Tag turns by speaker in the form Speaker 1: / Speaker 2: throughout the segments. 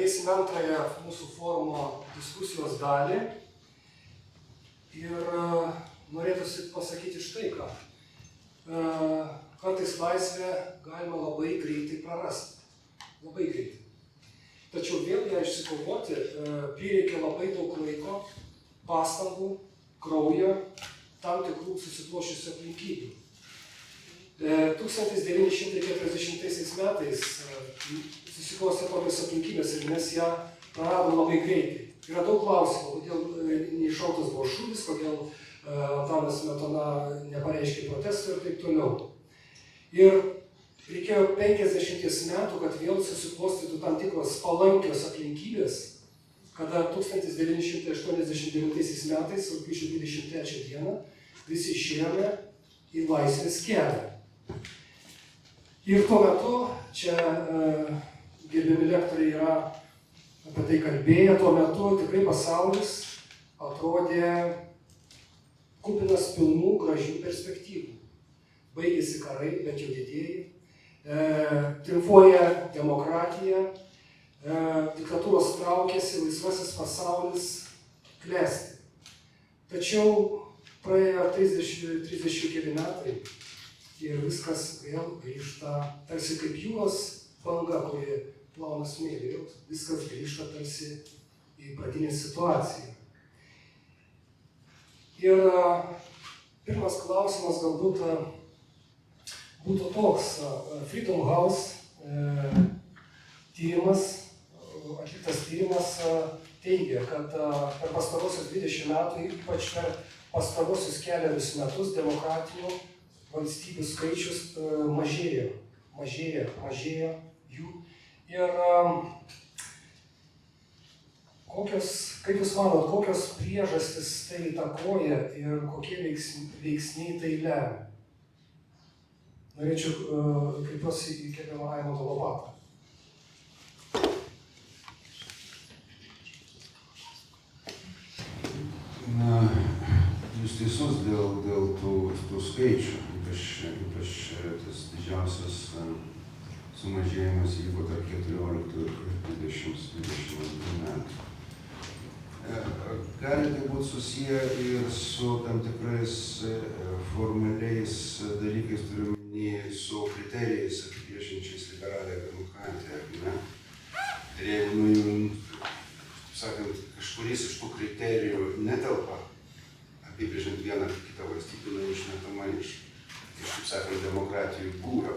Speaker 1: baigsime antrąją mūsų forumo diskusijos dalį ir norėtųsi pasakyti štai ką. Kartais laisvę galima labai greitai prarasti. Labai greitai. Tačiau vėl ją išsikovoti prireikia labai daug laiko, pastangų, kraujo, tam tikrų susikloščiusių aplinkybių. 1940 metais susiklostė tokios aplinkybės ir mes ją praradom labai greitai. Yra daug klausimų, kodėl neiššautas buvo šūvis, kodėl Antanas Smetona nepareiškė protestų ir taip toliau. Ir reikėjo 50 metų, kad vėl susiklostytų tam tikros palankios aplinkybės, kada 1989 metais, rugpjūčio 23 dieną, visi išėjome į laisvės kelią. Ir tuo metu, čia gerbiami lektoriai yra apie tai kalbėję, tuo metu tikrai pasaulis atrodė kupinas pilnų gražių perspektyvų. Baigėsi karai, bent jau didieji, triumfuoja demokratija, diktatūros traukėsi, laisvasis pasaulis klesti. Tačiau praėjo 30 keli metai ir viskas vėl grįžta, tarsi kaip jūros banga, kuri plauna smėlį, viskas grįžta tarsi į pradinę situaciją. Ir pirmas klausimas galbūt būtų toks. Freedom House atliktas tyrimas teigia, kad per pastarosius 20 metų, ypač per pastarosius keliarius metus, demokratinių valstybių skaičius mažėja jų. Ir kaip Jūs manot, kokios priežastys tai įtakoja ir kokie veiksniai tai lemia? Norėčiau kreipiuosi į gerbiamą Raimondą Lopatą.
Speaker 2: Na, Jūs teisus dėl tų skaičių, ypač tas didžiausias sumažėjimas įvyko tarp 14 ir 22 metų. Gali tai būti susiję ir su tam tikrais formaliais dalykais, turiu minėti, su kriterijais apibrėžiančiais liberalią demokratiją, ne? Ir jeigu, sakant, kažkuris iš tų kriterijų netelpa, apibrėžiant vieną ar kitą valstybę, išmetama iš, kaip sakant, demokratijų būrio.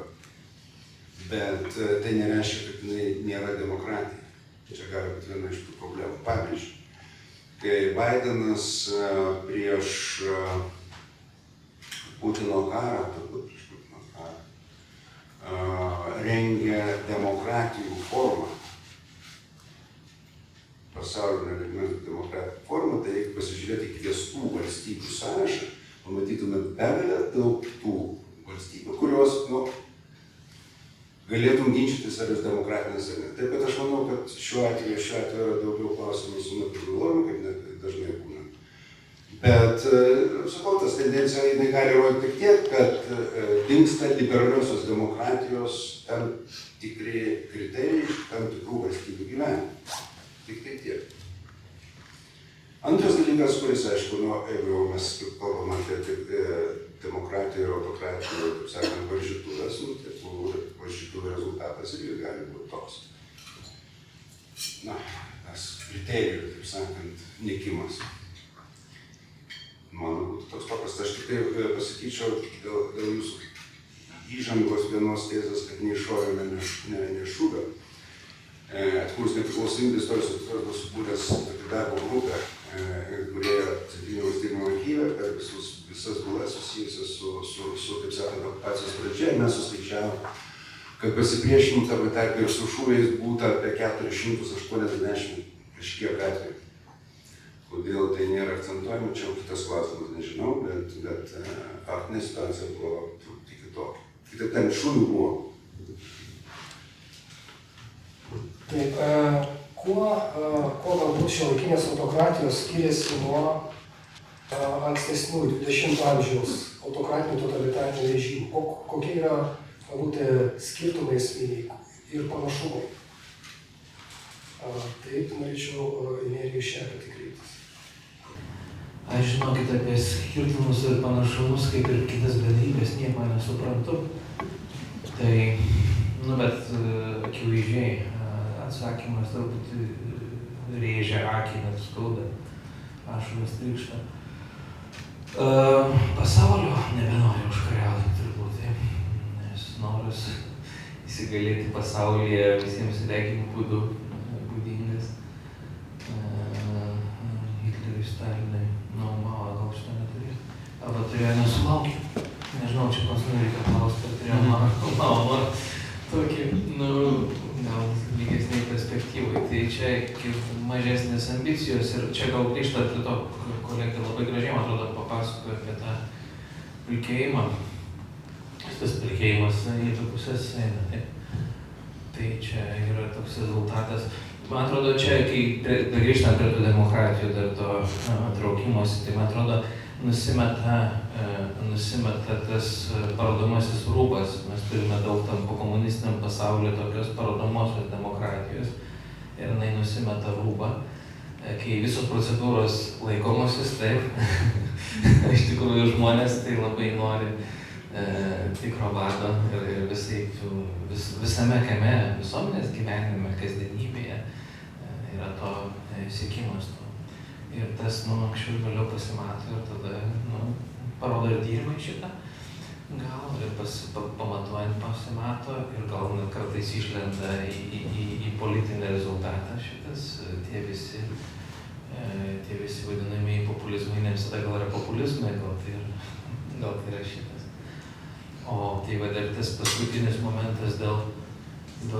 Speaker 2: Bet tai nereiškia, kad jinai nėra demokratija. Čia gali būti viena iš tų problemų. Pavyzdžiui, kai Bidenas prieš Putino karą, rengė demokratijų formą, pasaulinio lygmens demokratijų formą, tai reikia pasižiūrėti kviestų valstybių sąrašą, pamatytume begalę daug tų valstybių, kurios, galėtum ginčytis, ar jūs demokratinės ar ne. Taip, bet aš manau, kad šiuo atveju yra daugiau klausimų su metodologija, kaip net dažnai būna. Bet, sakau, tas tendencija jinai gali rodyti tik tiek, kad dingsta liberaliosios demokratijos tam tikri kriterijai tam tikrų valstybių gyvenimų. Tik tiek. Antras dalykas, kuris, aišku, jeigu mes kalbam apie demokratiją ir autokratiją, taip sakant, varžytuvės, tai tų varžytuvų rezultatas irgi gali būti toks. Tas kriterijų, taip sakant, nykimas. Man būtų toks paprastas. Aš tik tai pasakyčiau dėl jūsų įžangos vienos tezės, kad neišorėme ne šūvio. Atkūrus nepriklausomybę istorijos buvo subūręs darbo grupę, kurie Centrinio valstybinio archyve per visas bylas susijusias su, taip sakant, okupacijos pradžia. Mes suskaičiavom, kad pasipriešinimų tame tarpe ir su šūviais būta apie 480 kažkiek atvejų. Kodėl tai nėra akcentuojama, čia kitas klausimas, nežinau, bet faktinė situacija buvo truputį kitokia. Kitaip ten šūvių buvo.
Speaker 1: Taip, kuo galbūt šiuolaikinės autokratijos skiriasi nuo ankstesnių 20 amžiaus autokratinių totalitarinių režimų? Kokie yra galbūt skirtumai esminiai ir panašumai? Taip, norėčiau Nerijų Šepetį kreiptis.
Speaker 3: Aš žinokit apie skirtumus ir panašumus, kaip ir kitas bendrybės, nieko nesuprantu. Tai, bet akivaizdžiai atsakymas truputį rėžia akį, net skauda, ašaras trykšta. Pasaulio nebenori užkariauti turbūt, nes noras įsigalėti pasaulyje visiems regimų būdų būdingas. Hitleriui, Stalinui, Mao gal šitą neturėjo. Arba turėjo nesulaukti. Nežinau, čia pasnai reikia klausti, ar turėjo Mao tokį, gal lygesniai perspektyvai. Tai čia mažesnės ambicijos ir čia gal grįžta prie to, kolegė labai gražiai, man atrodo, papasakojo apie tą pilkėjimą. Tas pilkėjimas į tą pusės eina, taip. Tai čia yra toks rezultatas. Man atrodo, čia, kai grįžtant prie tų demokratijų, dar to traukimosi, tai man atrodo, nusimeta tas parodomasis rūbas. Mes turime daug tam pokomunistiniam pasaulyje tokios parodomosios demokratijos ir jinai nusimeta rūbą, kai visos procedūros laikomosios, taip. Iš tikrųjų žmonės tai labai nori tikro vado ir visame kame, visuomenės gyvenime, kasdienybėje yra to siekimas. Ir tas, anksčiau ir vėliau pasimato ir tada, parodo ir tyrimai šitą, gal ir pamatuojant pasimato ir gal net kartais išlenda į politinį rezultatą šitas, tie visi vadinamieji populizmai, ne visada gal yra populizmai, gal tai yra šitas. O tai va dar tas paskutinis momentas dėl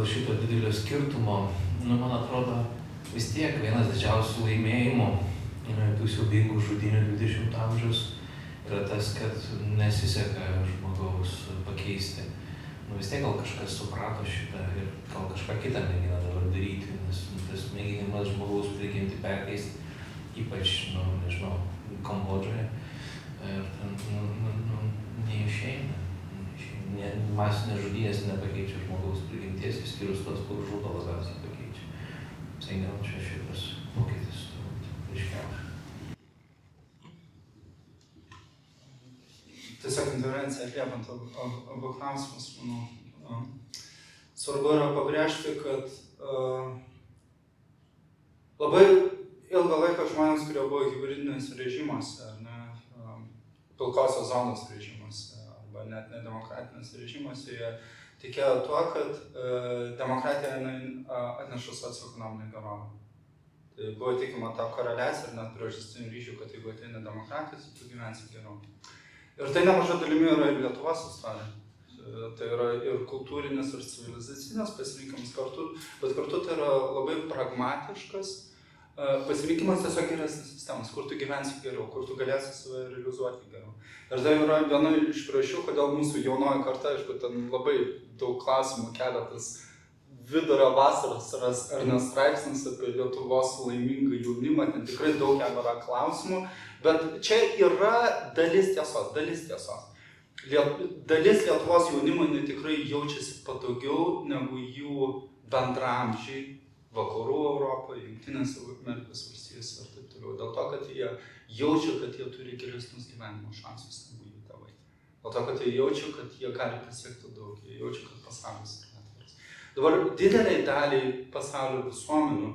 Speaker 3: šito didelio skirtumo, man atrodo, vis tiek vienas didžiausių laimėjimų tų siaubingų žudynių 20 amžiaus yra tas, kad nesiseka žmogaus pakeisti. Vis tiek gal kažkas suprato šitą ir gal kažką kitą mėgina dabar daryti, nes tas mėginimas žmogaus prigimti perkeisti, ypač, nežinau, Kambodžoje, ir ten neišeina. Masinės žudynės nepakeičia žmogaus prigimties, išskyrus tos, kur žudo labiausiai pakeičia. Tai gal čia šitas pokytis ryškiausias.
Speaker 4: Tiesiog intervencija atliepant abu klausimus, manau. Svarbu yra pabrėžti, kad labai ilgą laiką žmonės, kurie buvo hibridiniuose režimuose, ar ne, pilkosios zonos režimuose, arba net nedemokratinėse režimuose, jie tikėjo tuo, kad demokratija atneša socioekonominį gerovę. Tai buvo tikima ta koreliacija ir net priežastinių ryšių, kad jeigu ateina demokratija, tu gyvensi geriau. Ir tai nemaža dalimi yra ir Lietuvos istorija. Tai yra ir kultūrinis, ir civilizacinis pasirinkimas kartu, bet kartu tai yra labai pragmatiškas pasirinkimas tiesiog geresnis sistemas, kur tu gyvensi geriau, kur tu galėsi save realizuoti geriau. Ir tai yra viena iš priežasčių, kodėl mūsų jaunoji karta, aišku, ten labai daug klausimų kelia tas vidurio vasaros ar ne straipsnis apie Lietuvos laimingą jaunimą, ten tikrai daug yra klausimų, bet čia yra dalis tiesos. Dalis Lietuvos jaunimo tikrai jaučiasi patogiau negu jų bendramžiai Vakarų Europoje, Jungtinėse Amerikos valstijose ir taip toliau. Dėl to, kad jie jaučia, kad jie turi geresnius gyvenimo šansus negu jų tėvai. Dėl to, kad jie jaučia, kad jie gali pasiekti daug, jie jaučia, kad pasaulis yra atviras. Dabar dideliai daliai pasaulio visuomenių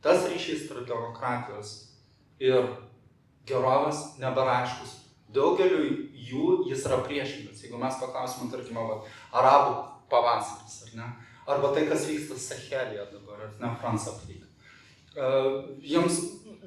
Speaker 4: tas ryšys tarp demokratijos ir gerovės nebėra aiškus. Daugeliu jų jis yra priešingas. Jeigu mes paklausime, tarkime, arabų pavasaris, ar ne? Arba tai, kas vyksta Sahelyje dabar, ar ne, France Afrika. Jiems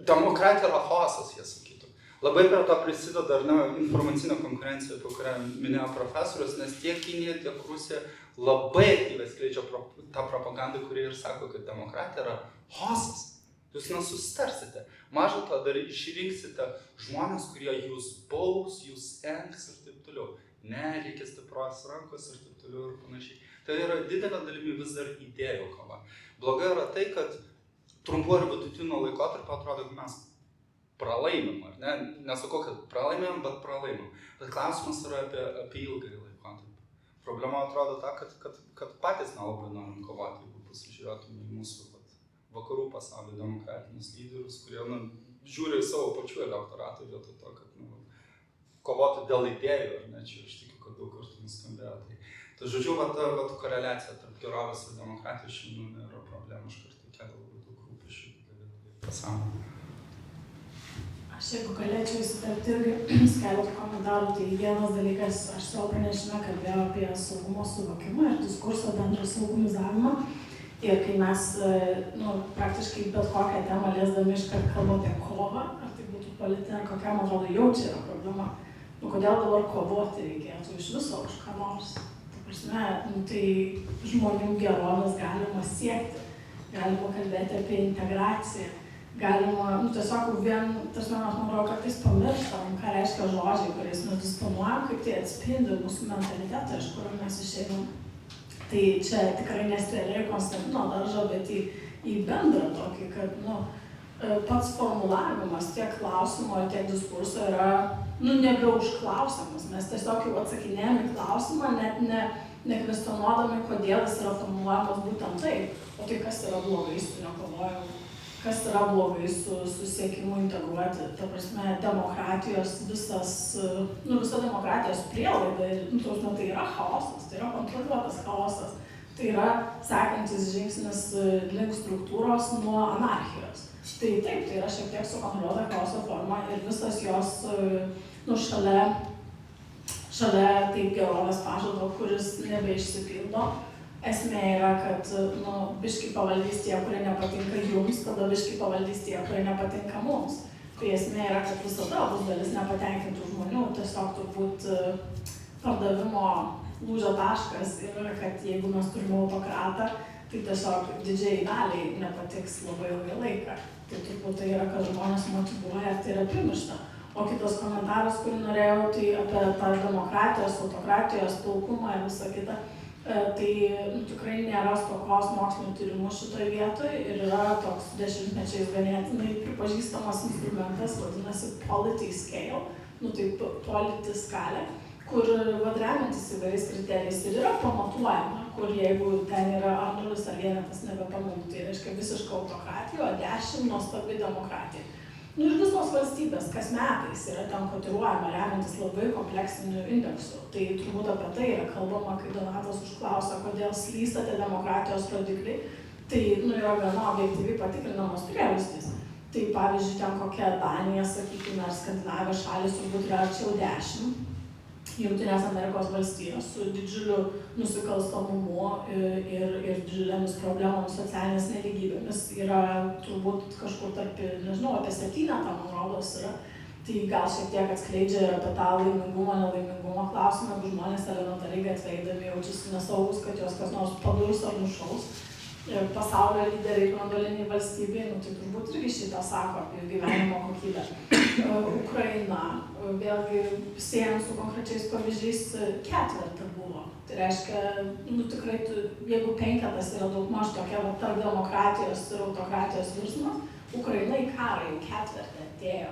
Speaker 4: demokratija yra chaosas, jie sakytų. Labai prie to prisideda informacinė konkurencija, apie kurią minėjo profesorius, nes tiek Kinija, tiek Rusija labai aktyviai skleidžia tą propagandą, kuri ir sako, kad demokratija yra chaosas. Jūs nesusitarsite. Maža to, dar išrinksite žmonės, kurie jūs baus, jūs engs ir taip toliau. Ne, reikia stiprios rankos ir taip toliau ir panašiai. Tai yra didelė dalimi vis dar idėjų kova. Blogai yra tai, kad trumpu ir vidutinio laikotarpio atrodo, kad mes pralaimim, ar ne? Nesakau, kad pralaimim, bet pralaimim. Bet klausimas yra apie ilgąjį laikotarpį. Problema atrodo ta, kad patys nelabai norim kovoti, jeigu pasižiūrėtume į mūsų vakarų pasaulio demokratinius lyderius, kurie žiūri į savo pačių elektoratą vietoj to, kad kovotų dėl idėjų, ar ne, čia aš tikiu, kad daug kartų nuskambėjo. Tai žodžiu, ta koreliacija tarp gerovės ir demokratijos šiandien yra problemiška ir tai kelia labai daug rūpesčių pasaulyje.
Speaker 5: Aš jeigu galėčiau įsiterpti irgi keletą komentarų, tai vienas dalykas, aš savo pranešime kalbėjau apie saugumo suvokimą ir diskurso bendrą saugumizavimą. Ir kai mes praktiškai bet kokią temą liesdami iškart kalbam apie kovą, ar tai būtų politinė, ar kokia, man atrodo, jau čia yra problema. Kodėl dabar kovoti reikėtų iš viso už ką nors? Ta prasme, tai žmonių gerovės galima siekti, galima kalbėti apie integraciją. Galima, tiesiog tas man atrodo, kartais pamirštam, ką reiškia žodžiai, kuriais mes disponuojam, kaip tai atspindi mūsų mentalitetą, iš kurio mes išeinam. Tai čia tikrai nestrėlė į Konstantino daržą, bet į bendrą tokį, kad pats formulavimas tiek klausimo, tiek diskurso yra nebeužklausiamas. Mes tiesiog jau atsakinėjame į klausimą, net nekvestionuodami, kodėl jis yra formuluojamas būtent taip. O tai kas yra blogai su nekovojimu? Kas yra blogai su siekimu integruoti, ta prasme, demokratijos visa demokratijos prielaida, tai yra chaosas, tai yra kontroliuotas chaosas, tai yra sekantis žingsnis link struktūros nuo anarchijos. Tai taip, tai yra šiek tiek sukontroliuota chaoso forma ir visas jos šalia taip gerovės pažado, kuris nebeišsipildo. Esmė yra, kad biškį pavaldys tie, kurie nepatinka jums, tada biškį pavaldys tie, kurie nepatinka mums. Tai esmė yra, kad visada bus dalis nepatenkintų žmonių, tiesiog turbūt pardavimo lūžio taškas yra, kad jeigu mes turime autokratą, tai tiesiog didžiai daliai nepatiks labai ilgai laiką. Tai turbūt tai yra, kad žmonės motyvuoja, tai yra primiršta. O kitas komentaras, kurį norėjau, tai apie tą demokratijos, autokratijos, pilkumą ir visą kitą. Tai tikrai nėra stokos mokslinių tyrimų šitoje vietoje ir yra toks dešimtmečiais ganėtinai pripažįstamas instrumentas, vadinasi polity scale, tai polity skalė, kur remiantis įvairiais kriterijais ir yra pamatuojama, kur jeigu ten yra ar nulis ar vienetas nebepamatu, tai reiškia visiška autokratija, o 10 nuostabi demokratija. Ir visos valstybės kas metais yra ten kotiruojama remiantis labai kompleksiniu indeksu. Tai turbūt apie tai yra kalbama, kai Donatas užklausia, kodėl slystate demokratijos rodikliai. Tai yra gana objektyviai patikrinamos priežastys. Tai pavyzdžiui, ten kokia Danija, sakykime, ar Skandinavijos šalis turbūt yra arčiau 10. Jungtinės Amerikos valstijos su didžiuliu nusikalstamumu ir didžiulėmis problemomis socialinės nelygybėmis yra turbūt kažkur tarp, nežinau, apie 7, man rodos yra. Tai gal šiek tiek atskleidžia ir apie tą laimingumo, nelaimingumo klausimą, jeigu žmonės elementariai gatveidami jaučiasi nesaugus, kad jos kas nors padurs ar nušaus. Pasaulio lyderiai branduoliniai valstybei, tai turbūt irgi šitą sako apie gyvenimo kokybę. Ukraina, vėlgi siejant su konkrečiais pavyzdžiais, 4 buvo. Tai reiškia, tikrai, jeigu 5 yra daugmaž tokia tarp demokratijos ir autokratijos virsmas, Ukraina į karą jau 4 atėjo.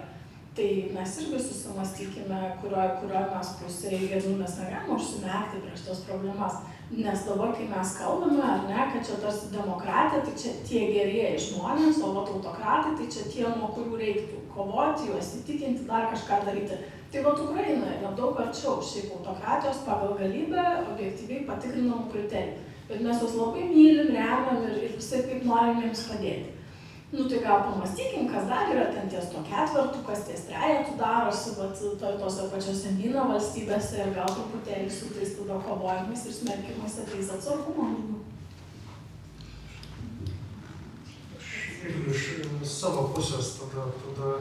Speaker 5: Tai mes irgi susimastykime, kurioje mes pusėje ir mes negalime užsimerkti prieš tos problemas. Nes dabar, kai mes kalbame, ar ne, kad čia tarsi demokratija, tai čia tie gerieji žmonės, o autokratai, tai čia tie, nuo kurių reiktų kovoti, juos įtikinti, dar kažką daryti. Tai Ukraina yra daug arčiau šiaip autokratijos pagal galybę, objektyviai patikrinamų kriterijų. Bet mes juos labai mylim, remiam ir visai kaip norim jiems padėti. Tai gal pamastykim, kas dar yra ten ties to 4, kas ties 3 darosi, tose pačiose vyno valstybėse ir gal truputėlį su tais tada kovojimais ir smerkimais ateis atsargumo.
Speaker 6: Ir iš savo pusės tada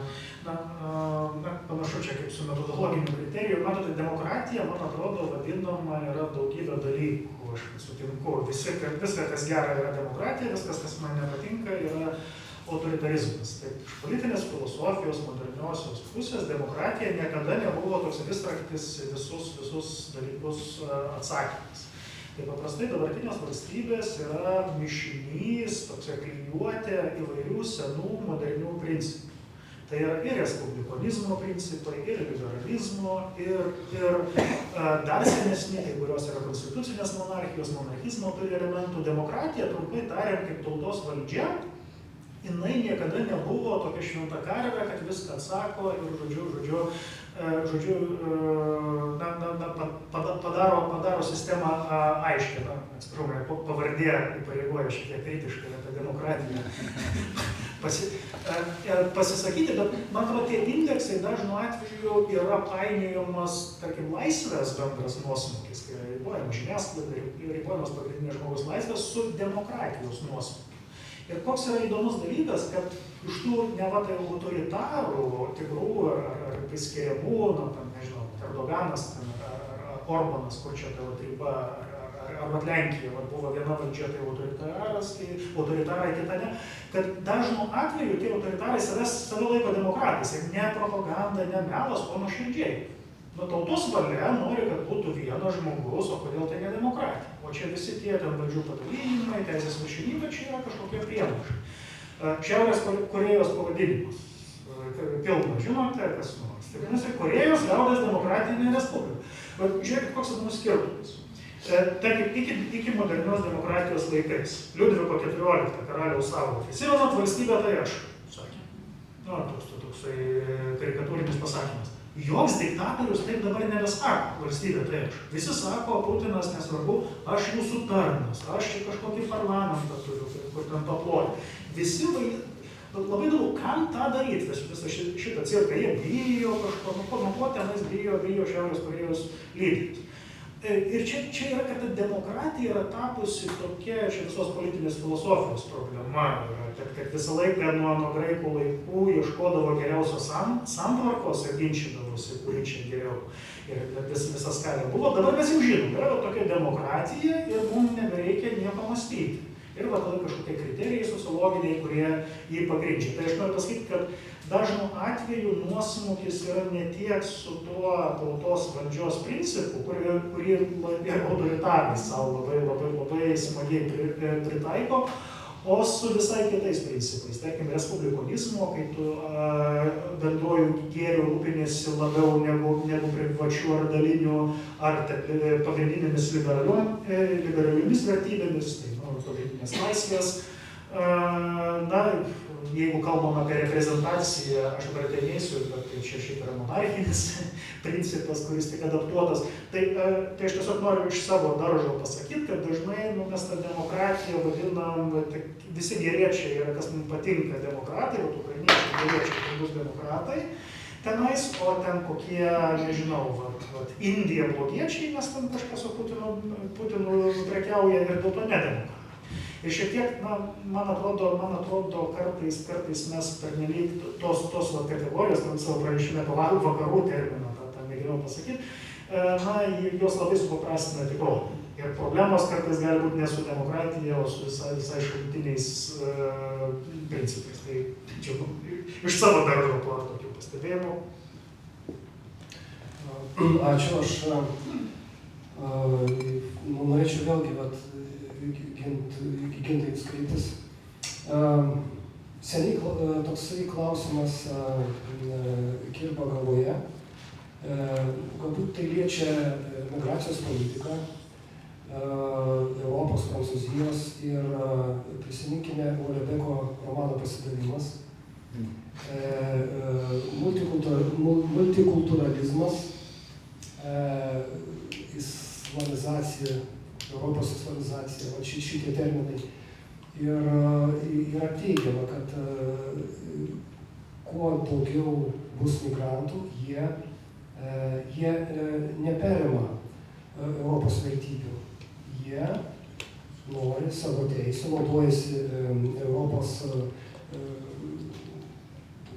Speaker 6: panašu čia kaip su metodologiniu kriteriju. Matote, demokratija, man atrodo, vadinama yra daugybė dalykų, aš sutinku. Viską, kas gera, yra demokratija, viskas, kas man nepatinka, yra autoritarizmas. Taip, iš politinės filosofijos moderniosios pusės demokratija niekada nebuvo toks visraktis visus dalykus atsakymas. Tai paprastai dabartinės valstybės yra mišinys, tokia klijuotė įvairių senų modernių principų. Tai yra ir respublikonizmo principai, ir liberalizmo, ir dar senesni, kai kurios yra konstitucinės monarchijos, monarchizmo turi elementų. Demokratija, trumpai tariant, kaip tautos valdžia, jinai niekada nebuvo tokia šventa karvė, kad viską atsako ir padaro sistemą aiškiai. Atsiprašau, mane pavardė įpareigoja šiek tiek kritiškai apie demokratiją pasisakyti, bet man atrodo, tie indeksai dažnu atveju yra painiojamas, tarkim, laisvės bendras nuosmukis, kai yra ribojama žiniasklaida, ribojamas pagrindinės žmogaus laisvės su demokratijos nuosmukiu. Ir koks yra įdomus dalykas, kad iš tų neva tai autoritarų tikrų ar priskiriamų, nežinau, Erdoganas ar Orbanas, kur čia ta riba, arba Lenkija, buvo viena valdžia, tai autoritarai, kita ne, kad dažnu atveju tie autoritarai save laiko demokratais ir ne propaganda, ne melas, o nuoširdžiai. Tautos valia nori, kad būtų vienas žmogus, o kodėl tai ne demokratija? O čia visi tie ten valdžių padalinimai, teisės viršenybė, čia yra kažkokie priemaišai. Šiaurės Korėjos pavadinimas. Pilna, žinote, kas nors. Tai vienas yra Korėjos liaudies demokratinė respublika. Bet žiūrėkit, koks įdomus skirtumas. Tarkim, iki modernios demokratijos laikais, Liudviko XIV karaliaus sąvoka. Atsimenat, valstybė tai aš, sakė. Toksai karikatūrinis pasakymas. Joks diktatorius taip dabar nebesako, valstybė tai aš. Visi sako, Putinas nesvarbu, aš jūsų tarnas, aš čia kažkokį parlamentą turiu, kur ten paploti. Visi labai daug, kam tą daryti, visą šitą cirką, jie bijo kažko, nuo ko tenais bijo Šiaurės Korėjos lyderis. Ir čia yra, kad ta demokratija yra tapusi tokia, čia visos politinės filosofijos problema, kad visą laiką nuo graikų laikų ieškodavo geriausios santvarkos ir ginčydavosi, kuri čia geriau. Ir visa skalė buvo. Dabar mes jau žinom, yra tokia demokratija ir mums nebereikia nieko mąstyti. Ir tada kažkokie kriterijai sociologiniai, kurie jį pagrindžia. Tai aš noriu pasakyti, kad dažnu atveju nuosmukis yra ne tiek su tuo tautos valdžios principu, kurį ir autoritarai savo labai smagiai pritaiko, o su visai kitais principais. Tarkim, respublikonizmo, kai tu bendruoju gėriu rūpinėsi labiau negu privačių ar dalinių, ar pagrindinėmis liberaliomis vertybėmis, tai pagrindinės laisvės. Jeigu kalbam apie reprezentaciją, aš dabar ateisiu, bet tai čia šiaip yra monarchinis principas, kuris tik adaptuotas. Tai aš tiesiog noriu iš savo daržo pasakyti, kad dažnai mes tą demokratiją vadinam, visi geriečiai yra, kas mums patinka demokratai, o ukrainiečiai geriečiai tai bus demokratai tenais, o ten kokie, nežinau, Indija blogiečiai, nes ten kažkas su Putinu prekiauja ir dėl to nedemokratai. Ir šiek tiek, man atrodo, kartais mes pernelyg tos kategorijos, tam savo pranešime vakarų terminą, tą mėginau pasakyti, jos labai supaprastina tikrovę. Ir problemos kartais gali būti ne su demokratija, o su visai šalutiniais principais. Tai čia iš savo daržo porą tokių pastebėjimų.
Speaker 1: Ačiū, aš norėčiau vėlgi gintai skaitis. Seniai toksai klausimas kirba galvoje. Galbūt tai liečia migracijos politiką, Europos, Prancūzijos ir prisiminkime Uolebeko romano Pasidavimas. Multikulturalizmas, islamizacija, Europos islamizacija, šitie terminai. Ir yra teigiama, kad kuo daugiau bus migrantų, jie neperima Europos vertybių. Jie nori savo teisų, naudojasi Europos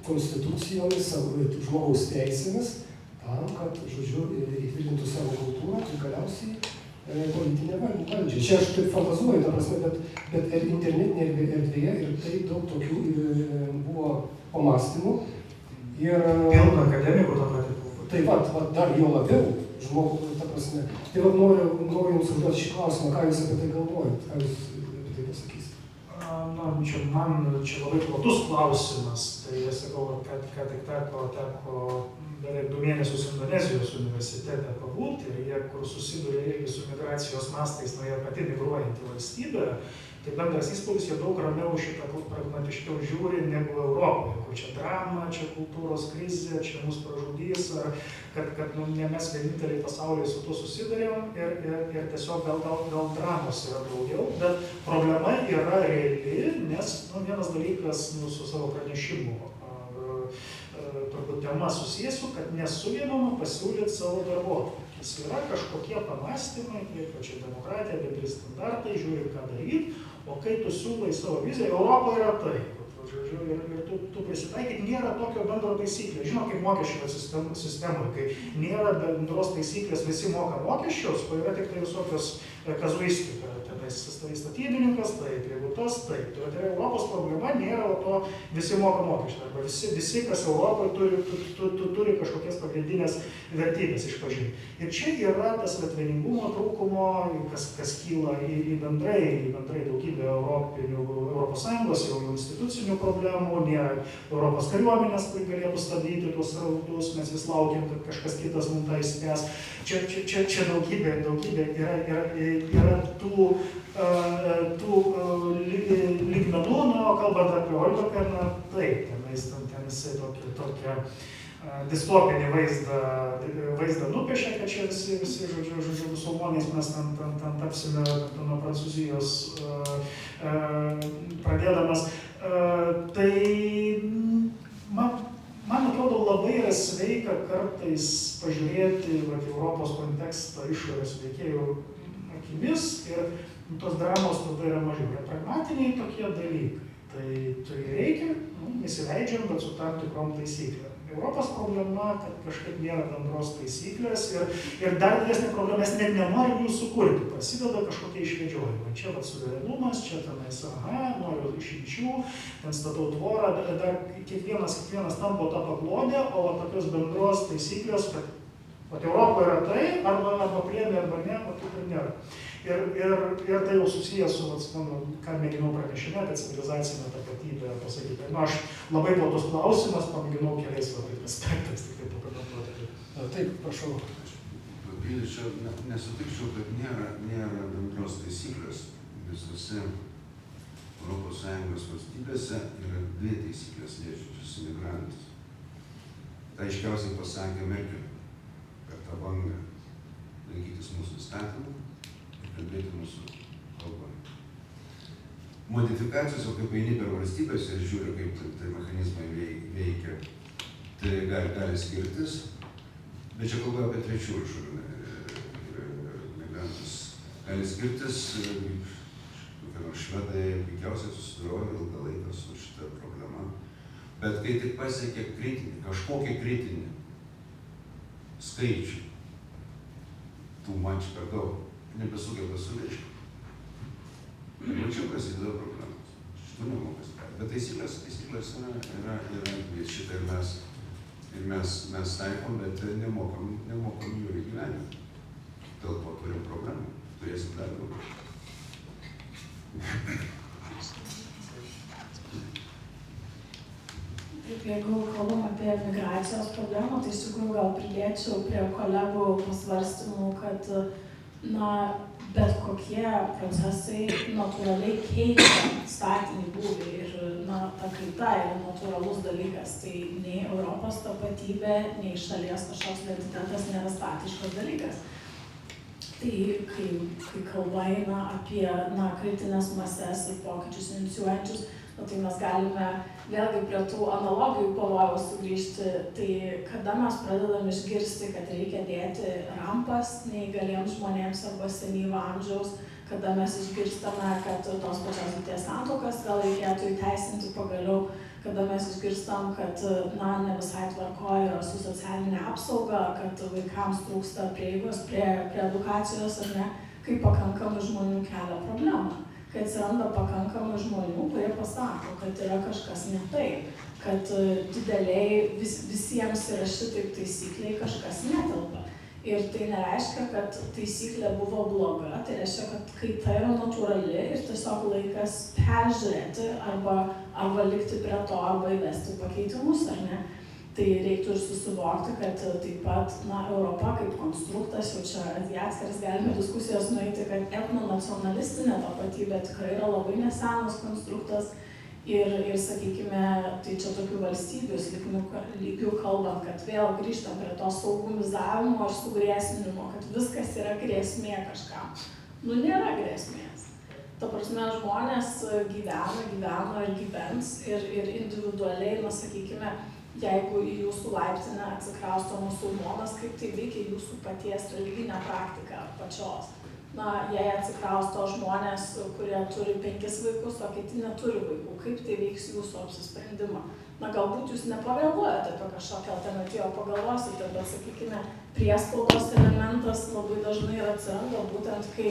Speaker 1: konstitucijomis, žmogaus teisėmis, tam, kad, įtvirtintų savo kultūrą ir galiausiai politinę valdžią. Čia aš taip fantazuoju, ta prasme, bet internetinėje erdvėje ir taip daug tokių buvo pamastymų.
Speaker 6: Pilna akademikų tą patį buvo.
Speaker 1: Tai dar jo labiau žmogų, ta prasme. Tai noriu Jums užduoti šį klausimą, ką Jūs apie tai galvojat, ką Jūs apie tai pasakysite?
Speaker 6: Man čia labai platus klausimas, tai aš sakau, kad tik teko beveik 2 mėnesius Indonezijos universitete pabūti ir jie, kur susiduria irgi su migracijos mastais, jie pati migruojanti valstybė, tai bendras įspūdis, jie daug ramiau šitą pragmatiškiau žiūri negu Europoje, kur čia drama, čia kultūros krizė, čia mus pražudys, ar kad ne mes vieninteliai pasaulyje su tuo susidurėm ir tiesiog gal dramos yra daugiau, bet problema yra reali, nes vienas dalykas su savo pranešimu turbūt tema susijęsiu, kad nesugebama pasiūlyti savo darbotvarkės. Yra kažkokie pamąstymai, kaip čia demokratija, bendri standartai, žiūrim, ką daryti, o kai tu siūlai savo viziją, Europa yra tai. Ir tu prisitaikyt, nėra tokio bendro taisyklio. Žinoma, kaip mokesčių sistemoje, kai nėra bendros taisyklės, visi moka mokesčius, o yra tik tai visokios kazuistika. Statybininkas, taip, jeigu tas, taip. Tai Europos problema nėra to visi moka mokesčius. Arba visi, kas Europoje turi kažkokias pagrindinės vertybės išpažinti. Ir čia yra tas vieningumo trūkumo, kas kyla į bendrai daugybę Europos Sąjungos jau institucinių problemų, nėra Europos kariuomenės, kur galėtų stabdyti tuos srautus, mes vis laukiam, kad kažkas kitas mums tą išspręs. Čia daugybė yra tų lygmenų, kalbant apie Olberką, taip, ten jisai tokią distopinį vaizdą nupiešė, kad čia visi žodžiu, musulmonais mes ten tapsime nuo Prancūzijos pradėdamas. Tai man atrodo labai yra sveika kartais pažiūrėti Europos kontekstą išorės veikėjų akimis ir tos dramos tada yra mažiau. Yra pragmatiniai tokie dalykai. Tai reikia, nesileidžiam, bet su tam tikrom taisyklėm. Europos problema, kad kažkaip nėra bendros taisyklės ir dar didesnė problema, mes net nenorim jų sukurti. Prasideda kažkokie išvedžiojimai. Čia suverenumas, čia tenais, noriu išimčių, ten statau tvorą, dar kiekvienas tampo tą paklodę, o tokios bendros taisyklės, kad Europa yra tai, arba priėmė, arba ne, o taip ir nėra. Ir tai jau susijęs su, ką mėginau pranešime, apie civilizacinę tapatybę pasakyti. Aš labai platus klausimas, pamėginau keliais aspektais, tik pakomentuoti.
Speaker 1: Taip, prašau.
Speaker 2: Papildyčiau, nesutikčiau, kad nėra bendros taisyklės. Visose Europos Sąjungos valstybėse yra 2 taisyklės liečiančios imigrantus. Tai aiškiausiai pasakė Merkel per tą bangą laikytis mūsų įstatymų. Kalbėti mūsų kalbą. Modifikacijos, o kaip eini per valstybės ir žiūri, kaip tai mechanizmai veikia, tai gali skirtis, bet čia kalba apie trečiųjų šalių migrantus. Gali skirtis, švedai puikiausiai susidorojo ilgą laiką su šitą problema, bet kai tik pasiekia kažkokį kritinį skaičių, tų mančių per daug, nebesugeba suvežti. Mačiau, kas įdėjo problemas. Šitų nemoka spręsti. Bet taisyklės yra šitą ir mes taikom, bet nemokam jų įgyvendinti. Dėl to turim problemų. Turėsim dar daugiau.
Speaker 5: Jeigu kalbam apie migracijos problemą, tai iš tikrųjų gal pridėčiau prie kolegų pasvarstymų, kad bet kokie procesai natūraliai keičia statinį būvį ir ta kaita yra natūralus dalykas. Tai nei Europos tapatybė, nei šalies kažkoks identitetas nėra statiškas dalykas. Tai kai kalba eina apie kritinės mases ir pokyčius inicijuojančius, tai mes galime vėlgi prie tų analogijų pavojaus sugrįžti. Tai kada mes pradedam išgirsti, kad reikia dėti rampas neįgaliems žmonėms arba senyvo amžiaus, kada mes išgirstame, kad tos pačios lyties santuokas gal reikėtų įteisinti pagaliau, kada mes išgirstam, kad ne visai tvarkoje yra su socialinė apsauga, kad vaikams trūksta prieigos prie edukacijos ar ne, kai pakankamai žmonių kelia problemą. Kai atsiranda pakankamai žmonių, kurie pasako, kad yra kažkas ne taip, kad dideliai visiems yra šitaip taisykliai kažkas netelpa. Ir tai nereiškia, kad taisyklė buvo bloga, tai reiškia, kad kaita yra natūrali ir tiesiog laikas peržiūrėti arba likti prie to, arba įvesti pakeitimus, ar ne. Tai reiktų ir susivokti, kad taip pat, Europa kaip konstruktas, jau čia atskiras galime diskusijos nueiti, kad etnonacionalistinė tapatybė tikrai yra labai nesenas konstruktas ir sakykime, tai čia tokių valstybių lygių kalbant, kad vėl grįžtam prie to saugumizavimo ir sugrėsminimo, kad viskas yra grėsmė kažkam. Nėra grėsmės. Ta prasme, žmonės gyveno ir gyvens ir individualiai, sakykime, jeigu į jūsų laiptinę atsikrausto musulmonas, kaip tai veikia jūsų paties religinę praktiką pačios. Jei atsikrausto žmonės, kurie turi 5 vaikus, o kiti neturi vaikų, kaip tai veiks jūsų apsisprendimą? Galbūt jūs nepavėluojate apie kažkokią alternatyvą, pagalvosite, bet, sakykime, priespaudos elementas labai dažnai ir atsiranda būtent, kai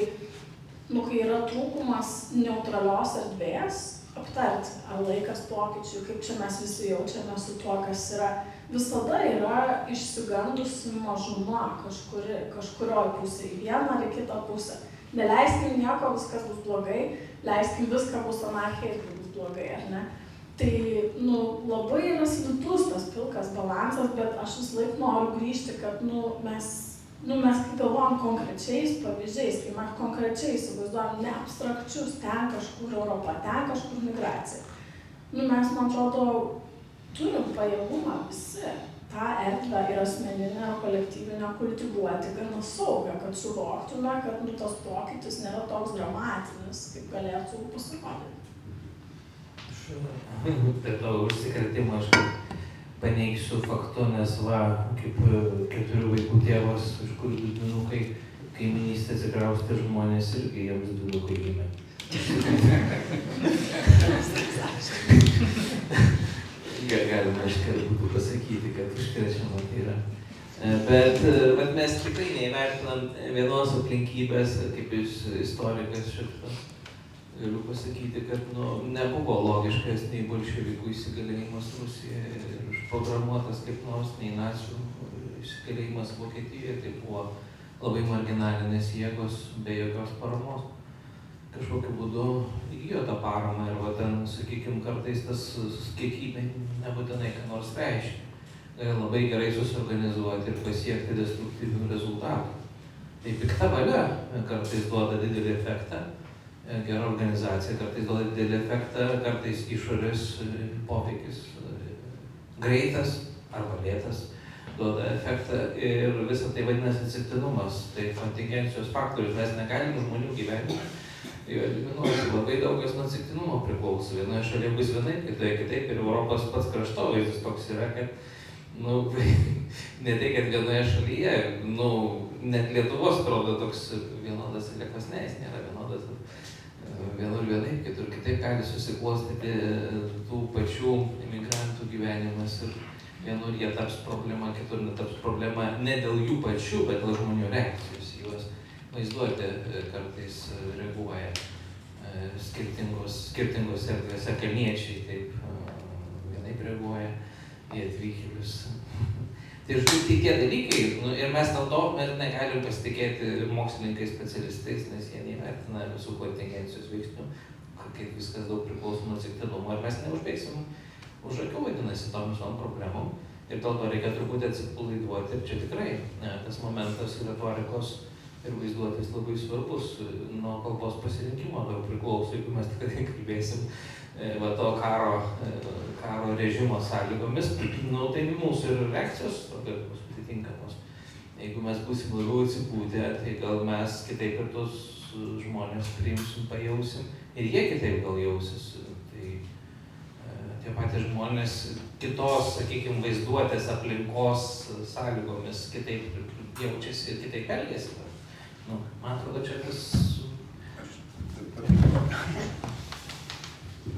Speaker 5: yra trūkumas neutralios erdvės, aptarti, ar laikas pokyčių, kaip čia mes visi jaučiame su tuo, kas yra. Visada yra išsigandusi mažuma kažkurioj pusėje, į vieną ar į kitą pusę. Neleiskim nieko, viskas bus blogai, leiskim viską bus anarchija ir bus blogai, ar ne? Tai, labai yra slidus tas pilkas balansas, bet aš vis laik noriu grįžti, kad, mes kai galvojam konkrečiais pavyzdžiais, kai mes konkrečiai įsivaizduojam ne abstrakčius, ten kažkur Europa, ten kažkur migracija. Mes, man atrodo, turim pajėgumą visi tą erdvę ir asmeninę, ir kolektyvinę kultivuoti gana saugą, kad suvoktume, kad tas pokytis nėra toks dramatinis, kaip galėtų pasirodyti.
Speaker 3: Tai to užsikrėtimo aš paneigsiu faktu, nes kaip 4 vaikų tėvas, iš kur 2 dvynukai, kaiminystė atsikraustė žmonės irgi jiems 2 dvynukai gimė. Galima iškart būtų pasakyti, kad užkrečiama tai yra. Bet mes tikrai neįvertinam vienos aplinkybės, kaip istorikas šitą. Galiu pasakyti, kad nebuvo logiškas nei bolševikų įsigalėjimas Rusijoje ir užprogramuotas kaip nors, nei nacių įsigalėjimas Vokietijoje. Tai buvo labai marginalinės jėgos be jokios paramos. Kažkokiu būdu įgijo tą paramą ir ten, sakykime, kartais tas kiekybė nebūtinai ką nors reiškia. Gali labai gerai susiorganizuoti ir pasiekti destruktyvių rezultatų. Tai pikta valia kartais duoda didelį efektą. Gera organizacija kartais duoda didelį efektą, kartais išorės poveikis greitas arba lėtas duoda efektą ir visą tai vadinasi atsitiktinumas, tai kontingencijos faktorius. Mes negalim žmonių gyvenime jo eliminuoti, labai daug kas nuo atsitiktinumo priklauso. Vienoje šalyje bus vienaip, kitoje kitaip ir Europos pats kraštovaizdis toks yra, kad ne tai, kad vienoje šalyje, net Lietuvos atrodo toks vienodas dalykas, ne, jis nėra vienodas. Vienur vienaip, kitur kitaip gali susiklostyti tų pačių imigrantų gyvenimas ir vienur jie taps problema, kitur netaps problema ne dėl jų pačių, bet dėl žmonių reakcijos. Juos vaizduoti kartais reaguoja skirtingos erdvėse, kalniečiai taip vienaip reaguoja į atvykėlius. Tai tie dalykai, ir mes dėl to negalim pasitikėti mokslininkais, specialistais, nes jie neįvertina visų kontingencijos veiksnių, kaip viskas daug priklauso nuo atsitiktinumo, ir mes neužbėgsim už akių, vadinasi, tom visom problemom, ir dėl to reikia truputį atsipalaiduoti, ir čia tikrai tas momentas retorikos ir vaizduotės labai svarbus, nuo kalbos pasirinkimo daug priklauso, jeigu mes tikrai kalbėsim to karo režimo sąlygomis, tai mūsų ir reakcijos bus atitinkamos. Jeigu mes būsim labiau atsipūtę, tai gal mes kitaip ir tos žmonės priimsim, pajausim ir jie kitaip gal jausis. Tai tie patys žmonės kitos, sakykime, vaizduotės aplinkos sąlygomis kitaip jaučiasi ir kitaip elgiasi. Man atrodo, čia tas...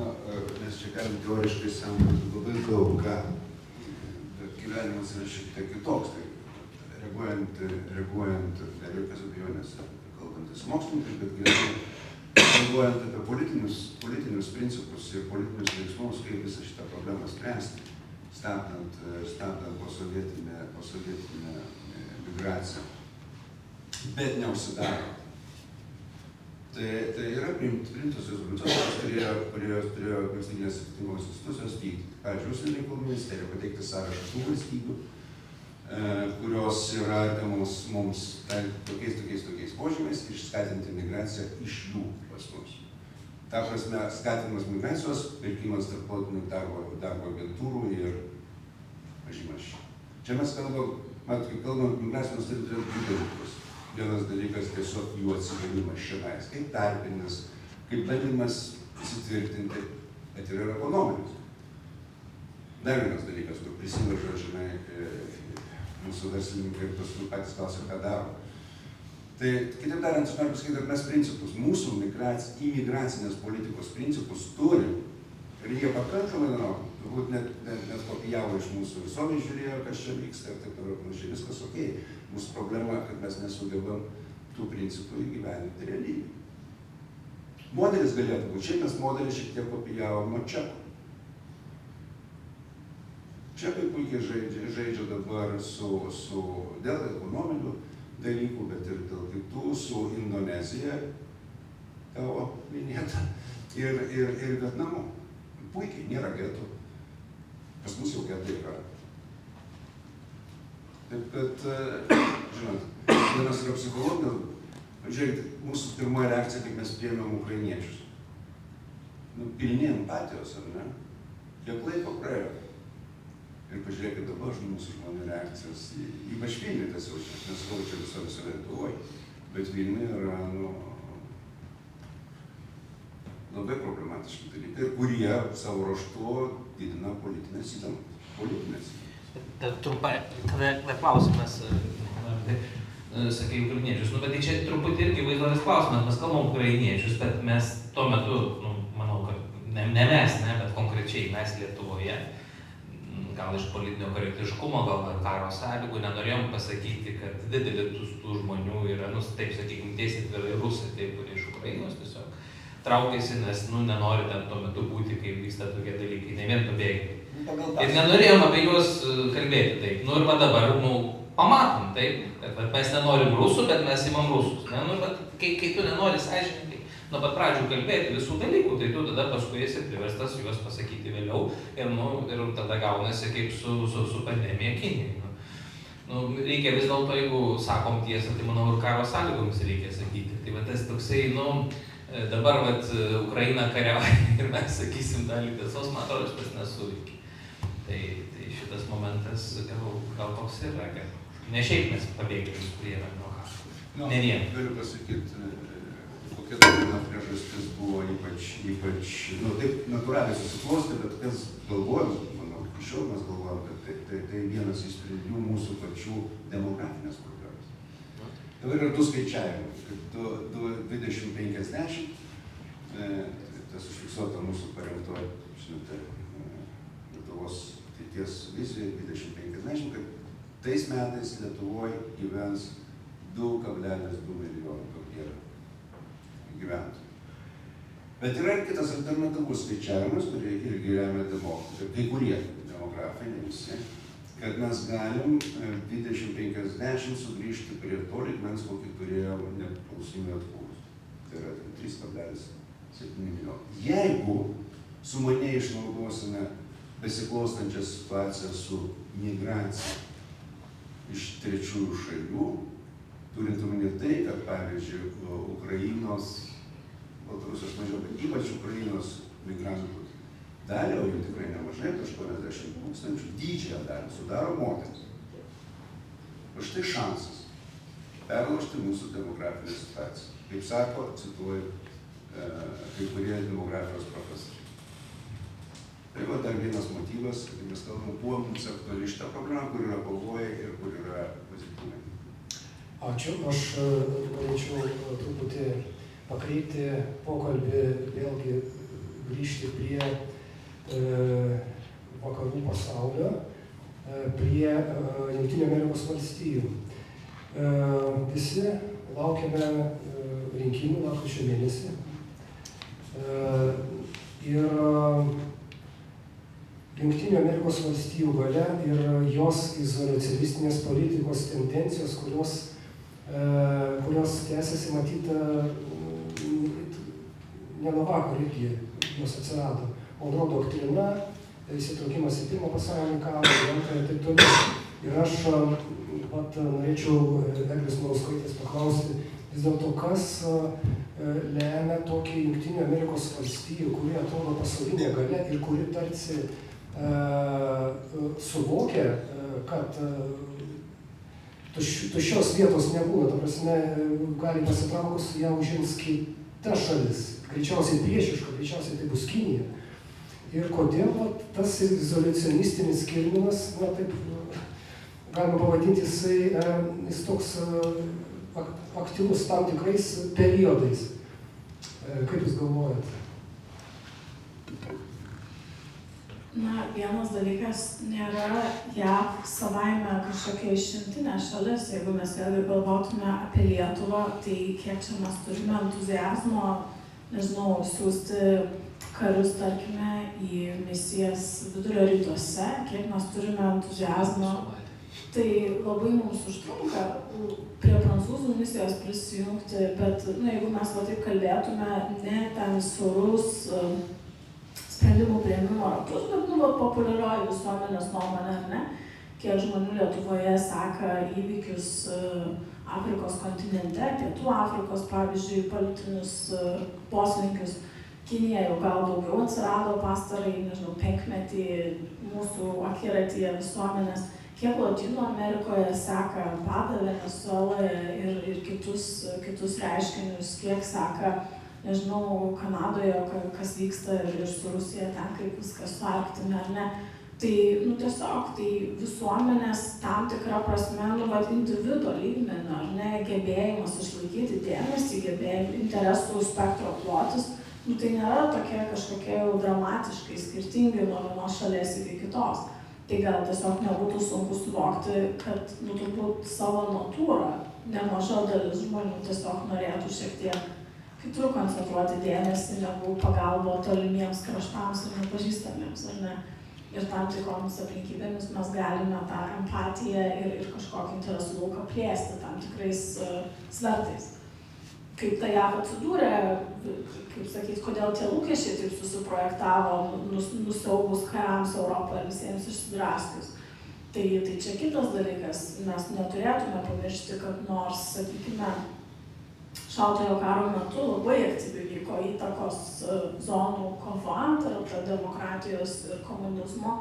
Speaker 2: Mes čia galim teoriškai samproti labai daug ką, bet gyvenimas yra šiek tiek kitoks. Tai reaguojant, be jokios abejonės, kalbantis mokslininkai, bet galvojant apie politinius principus ir politinius veiksmus, kaip visą šitą problemą spręsti, stabdant posovietinę migraciją, bet neužsidaro. Tai yra priimtos rezoliucijos, kurios turėjo valstybinės atitinkamos institucijos vykdyti. pavyzdžiui, užsienio reikalų ministerija pateikti sąrašą tų valstybių, kurios yra artimos mums tokiais požymiais ir skatinti migraciją iš jų pas mus. Ta prasme, skatinimas migracijos, pirkimas tarptautinių darbo agentūrų ir pažymas. Čia mes kalbam apie migracijos turime du dalykus. Vienas dalykas tiesiog jų atsigavimas šiandien, kaip tarpinis, kaip bandymas įsitvirtinti, bet ir ekonominis. Dar vienas dalykas, kur prisiverža, žinai, mūsų verslininkai ir paskui patys klausia, ką daro. Tai, kitaip tariant, aš noriu pasakyti, kad mes principus, mūsų imigracinės politikos principus turim. Ir jie pakankamai, turbūt net kopijavo iš mūsų visuomenės, žiūrėjo, kas čia vyksta ir taip toliau panašiai, viskas ok. Mūsų problema, kad mes nesugebam tų principų įgyvendinti realybėje. Modelis galėtų būti, šiaip mes modelį šiek tiek kopijavom nuo čekų. Čekai puikiai žaidžia dabar dėl ekonominių dalykų, bet ir dėl kitų, su Indonezija, tavo minėta, ir Vietnamu. Puikiai, nėra getų. Pas mus jau getai yra. Taip kad, žinot, vienas yra psichologinis, žiūrėkit, mūsų pirmoji reakcija, kaip mes priėmėm ukrainiečius. Pilni empatijos, ar ne? Kiek laiko praėjo? Ir pažiūrėkit dabar mūsų žmonių reakcijas, ypač Vilniuje tas jaučiasi, nesakau čia viso Lietuvoje, bet Vilniuje yra, labai problematiški dalykai, kurie savo ruožtu didina politinės įtampas.
Speaker 3: Trumpai, tada klausimas, sakai, ukrainiečius, bet tai čia truputį irgi vaizduotis klausimas, mes kalbam ukrainiečius, bet mes tuo metu, manau, kad ne mes, bet konkrečiai mes Lietuvoje, gal iš politinio korektiškumo, gal karo sąlygų, nenorėjom pasakyti, kad didelė tų žmonių yra, taip sakykime, tiesiai atvirai rusai, taip, kurie iš Ukrainos tiesiog traukėsi, nes, nenori ten tuo metu būti, kai vyksta tokie dalykai, ne vien pabėgti. Ir nenorėjom apie juos kalbėti, taip. Ir va dabar, pamatom, taip, kad mes nenorim rusų, bet mes imam rusus. Kai tu nenori sąžininkai nuo pat pradžių kalbėti visų dalykų, tai tu tada paskui esi priverstas juos pasakyti vėliau ir tada gaunasi kaip su pandemija Kinijai. Reikia vis dėlto, jeigu sakom tiesą, tai manau ir karo sąlygomis reikia sakyti. Tai va tas toksai, dabar Ukraina kariauja ir mes sakysim dalį tiesos, man atrodo, šitas nesuveikia. Tai šitas momentas gal toks yra, kad ne šiaip mes pabėgėlius priėmėm nuo karo. Ne vien.
Speaker 2: Galiu pasakyti, kokia dar viena priežastis buvo ypač, taip natūraliai susiklostė, bet kas galvojam, manau, iki šiol mes galvojam, kad tai vienas iš sprendimų mūsų pačių demografinės problemos. Dabar yra du skaičiavimai, kad 2050, tas užfiksuota mūsų parengtoje, žinote, Lietuvos ateities vizijoje 2050, kad tais metais Lietuvoje gyvens 2,2 milijonų tokie gyventojų. Bet yra ir kitas alternatyvus skaičiavimas, kurie irgi remia kai kurie demografai, ne visi, kad mes galim 2050 sugrįžti prie to lygmens, kokį turėjom nepriklausomybę atkūrus. Tai yra 3,7 milijonų. Jeigu sumaniai išnaudosime besiklostančią situaciją su migracija iš trečiųjų šalių, turint omeny tai, kad pavyzdžiui Ukrainos, Baltarusijos mažiau, bet ypač Ukrainos migrantų dalį, o jų tikrai nemažai, 80 tūkstančių, didžiąją dalį sudaro moteris. O štai šansas perlaužti mūsų demografinę situaciją. Kaip sako, cituoju, kai kurie demografijos profesoriai. Tai va dar vienas motyvas, kai mes kalbame, kuo mums aktuali šitą problemą, kur yra pavojai ir kur yra pozityvai.
Speaker 1: Ačiū. Aš norėčiau truputį pakreipti pokalbį, vėlgi grįžti prie vakarų pasaulio, prie Jungtinių Amerikos valstijų. Visi laukiame rinkimų lapkričio mėnesį. Ir Jungtinių Amerikos valstijų valia ir jos izoliacionistinės politikos tendencijos, kurios tęsiasi matyta ne nuo vakar irgi jos atsirado. Monroe doktrina, įsitraukimas į Pirmą pasaulinį karą, į Antrąją ir taip toliau. Ir aš norėčiau Eglės Murauskaitės paklausti, vis dėlto kas lemia tokį Jungtinių Amerikos valstijų, kuri atrodo pasaulinė galia ir kuri tarsi suvokia, kad tuščios vietos nebūna, ta prasme, gali pasitraukus ją užims kita šalis, greičiausiai priešiška, greičiausiai tai bus Kinija. Ir kodėl tas izoliacionistinis kirminas, taip galima pavadinti, jis toks aktyvus tam tikrais periodais. Kaip Jūs galvojate?
Speaker 5: Na, vienas dalykas, nėra JAV savaime kažkokia išimtinė šalis. Jeigu mes vėlgi galvotume apie Lietuvą, tai kiek čia mes turime entuziazmo, nežinau, siūsti karius, tarkime, į misijas Vidurio rytuose, kiek mes turime entuziazmo. Tai labai mums užtrunka prie prancūzų misijos prisijungti, bet jeigu mes taip kalbėtume, ne ten siaurus sprendimų priėmimo ratus, bet populiarioji visuomenės nuomonė, ar ne, kiek žmonių Lietuvoje seka įvykius Afrikos kontinente, Pietų Afrikos, pavyzdžiui, politinius poslinkius. Kinija jau gal daugiau atsirado pastarąjį, nežinau, 5 metį mūsų akiratyje visuomenės. Kiek Lotynų Amerikoje seka Badą, Venezueloje ir kitus reiškinius, kiek seka, nežinau, Kanadoje, kas vyksta ir su Rusija, ten kaip viskas su Arktimi, ar ne. Tai, tiesiog, tai visuomenės tam tikra prasme, individo lygmenio, ar ne, gebėjimas išlaikyti dėmesį, interesų spektro plotis, tai nėra tokie kažkokie jau dramatiškai skirtingi nuo vienos šalies iki kitos. Tai gal tiesiog nebūtų sunku suvokti, kad, turbūt savo natūrą nemaža dalis žmonių tiesiog norėtų šiek tiek kitur koncentruoti dėmesį negu pagalba tolimiems kraštams ir nepažįstamiems, ar ne? Ir tam tikromis aplinkybėmis mes galime tą empatiją ir kažkokį interesų lauką plėsti tam tikrais svertais. Kaip tai JAV atsidūrė, kaip sakyt, kodėl tie lūkesčiai taip susiprojektavo, nusiaubus karams Europoje visiems išsidraskius. Tai čia kitas dalykas, mes neturėtume pamiršti, kad nors, sakykime, Šaltojo karo metu labai aktyviai vyko įtakos zonų kova tarp demokratijos ir komunizmo,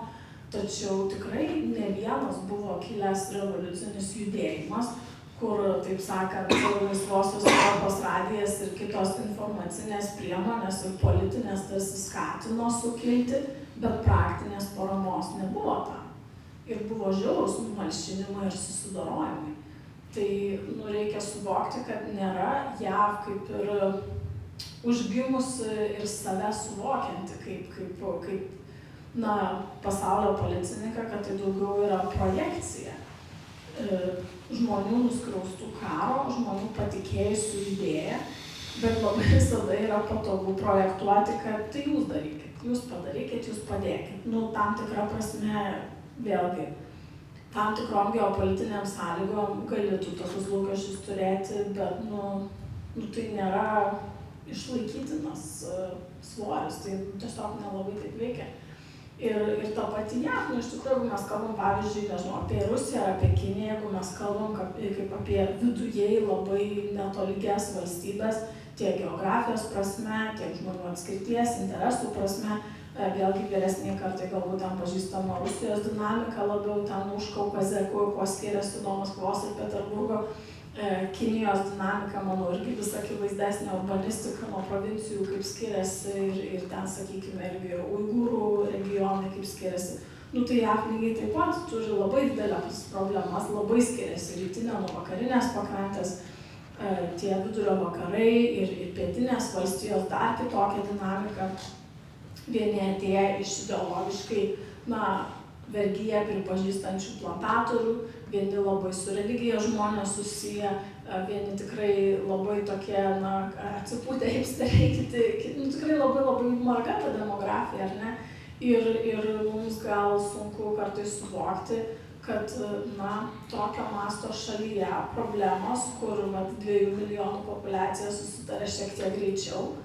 Speaker 5: tačiau tikrai ne vienas buvo kilęs revoliucinis judėjimas, kur, taip sakant, Laisvosios Europos radijas ir kitos informacinės priemonės ir politinės tarsi skatino sukilti, bet praktinės paramos nebuvo tam. Ir buvo žiaurūs numalšinimai ir susidorojimai. Tai reikia suvokti, kad nėra JAV kaip ir užgimusi ir save suvokianti kaip pasaulio policininką, kad tai daugiau yra projekcija žmonių nuskriaustų karo, žmonių patikėjusių idėją, bet labai visada yra patogu projektuoti, kad tai jūs darykit, jūs padarykit, jūs padėkit. Tam tikrą prasme, vėlgi, tam tikrom geopolitiniam sąlygom gali tu tokius lūkesčius turėti, bet tai nėra išlaikytinas svoris, tai tiesiog nelabai taip veikia. Ir ta pati JAV, iš tikrųjų, jeigu mes kalbam, pavyzdžiui, nežinau, apie Rusiją ar apie Kiniją, jeigu mes kalbam kaip apie vidujai labai netolygias valstybės, tiek geografijos prasme, tiek žmonių atskirties, interesų prasme, vėlgi vyresniai kartai galbūt ten pažįstama Rusijos dinamika labiau ten Užkaukazė, kuo skiriasi nuo Maskvos ir Peterburgo. Kinijos dinamika, manau, irgi vis akivaizdesnė urbanistika nuo provincijų, kaip skiriasi ir ten, sakykime, irgi Uigūrų regionai, kaip skiriasi. Tai JAV lygiai taip pat turi labai didelės problemas, labai skiriasi rytinė nuo vakarinės pakrantės, tie vidurio vakarai ir pietinės valstijos dar kitokią dinamiką. Vieni atėję iš ideologiškai, vergiją pripažįstančių plantatorių, vieni labai su religija žmonės susiję, vieni tikrai labai tokie, atsipūtę hipsteriai, kiti, tikrai labai marga ta demografija, ar ne? Ir mums gal sunku kartais suvokti, kad, tokio masto šalyje problemos, kur 2 milijonų populiacija susitarė šiek tiek greičiau,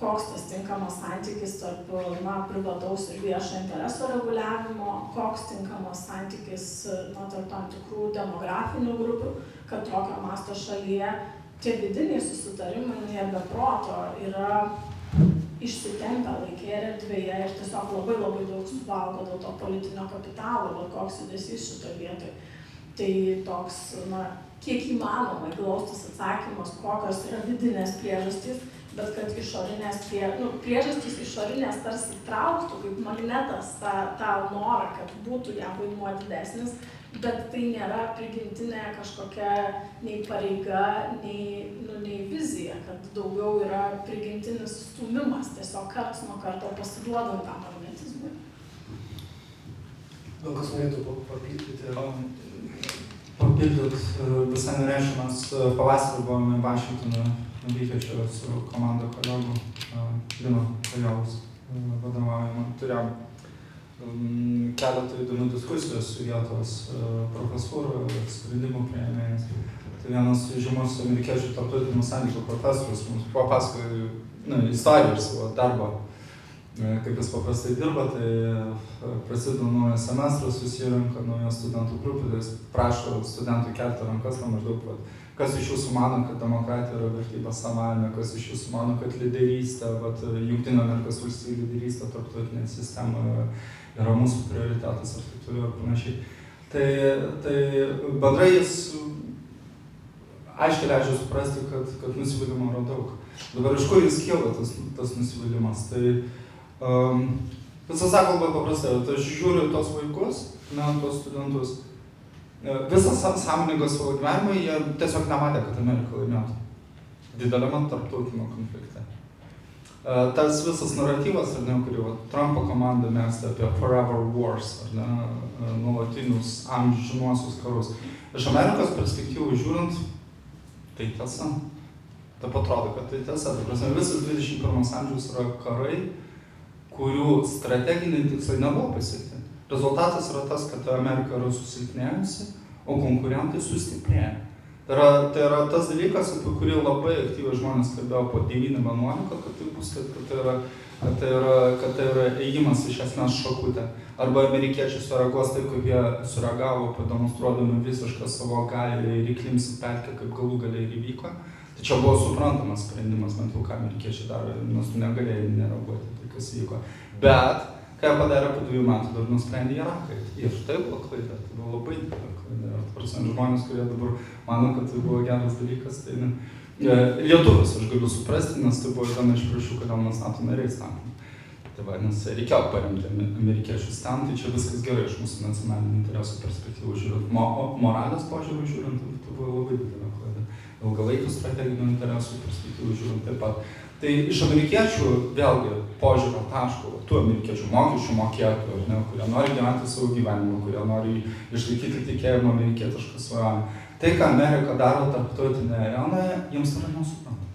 Speaker 5: koks tas tinkamas santykis tarp privataus ir viešo intereso reguliavimo, koks tinkamas santykis tarp tam tikrų demografinių grupių, kad tokio masto šalyje tie vidiniai susitarimai jie be proto yra išsitempę laike ir erdvėje ir tiesiog labai daug suvalgo dėl to politinio kapitalo, bet koks judesys šitoje vietoje. Tai toks, kiek įmanoma glaustas atsakymas, kokios yra vidinės priežastys, bet kad išorinės priežastys išorinės tarsi trauktų kaip magnetas tą norą, kad būtų ją vaidmuo didesnis, bet tai nėra prigimtinė kažkokia nei pareiga, nei vizija, kad daugiau yra prigimtinis stūmimas, tiesiog karts nuo karto pasiduodant tam magnetizmui.
Speaker 1: Gal kas norėtų papildyti?
Speaker 4: Papildyt, visai norėčiau, mes pavasarį buvome Vašingtone nuvykę čia su komanda kolegų, Lino Kajolos vadovaujama. Turėjom keletą įdomių diskusijų su vietos profesūra, sprendimų priėmėjais. Tai vienas žymus amerikiečių tarptautinių santykių profesorius mums papasakojo istoriją iš savo darbo. Kaip jis paprastai dirba, tai prasideda naujas semestras, susirenka nauja studentų grupė, tai jis prašo studentų kelti rankas, maždaug, kas iš jūsų mano, kad demokratija yra vertybė savaime, kas iš jūsų mano, kad lyderystė, Jungtinių Amerikos valstijų lyderystė tarptautinė sistema yra mūsų prioritetas ir taip toliau ir panašiai. Tai bendrai jis aiškiai leidžia suprasti, kad nusivylimo yra daug. Dabar iš kur jis kyla tas nusivylimas? Tai visą sako labai paprastai, tai aš žiūriu tos vaikus, tos studentus, visą sąmoningą savo gyvenimą, jie tiesiog nematė, kad Amerika laimėtų dideliame tarptautinio konflikte. Tas visas naratyvas, kurį Trumpo komanda mėgsta apie forever wars, nuolatinius amžinuosius karus. Iš Amerikos perspektyvų žiūrint, tai tiesa. Taip atrodo, kad tai tiesa. Visas 21 amžius yra karai, kurių strateginiai tikslai nebuvo pasiekti. Rezultatas yra tas, kad Amerika yra susilpnėjusi, o konkurentai sustiprėja. Tai yra tas dalykas, apie kurį labai aktyviai žmonės kalbėjo po 9-11, kad tai bus, kad tai yra ėjimas iš esmės šakutė. Arba amerikiečiai sureaguos taip, kaip jie sureagavo, pademonstruodami visišką savo galią ir įklims į pelkę, kaip galų galiai ir įvyko. Tai čia buvo suprantamas sprendimas, bent jau ką amerikiečiai daro, nes tu negalėjai nereaguoti, tai kas vyko. Bet, ką jie padarė po 2 metų, dar nusprendė Iraką. Ir tai buvo klaida, tai buvo labai didelė klaida. Žmonės, kurie dabar mano, kad tai buvo geras dalykas, tai lietuvius aš galiu suprasti, nes tai buvo viena iš priežasčių, kodėl mes NATO nariais tampame. Tai nes reikėjo paremti amerikiečius ten, tai čia viskas gerai iš mūsų nacionalinių interesų perspektyvų žiūrint. Moralės požiūrį žiūrint, tai buvo labai didelė klaida. Ilgalaikių strateginių interesų perspektyvų žiūrint taip pat. Tai iš amerikiečių, vėlgi, požiūrio taško, tų amerikiečių mokesčių mokėtojų, kurie nori gyventi savo gyvenimą, kurie nori išlaikyti tikėjimą amerikietišką svajonę. Tai, ką Amerika daro tarptautinėje arenoje, jiems yra nesuprantama.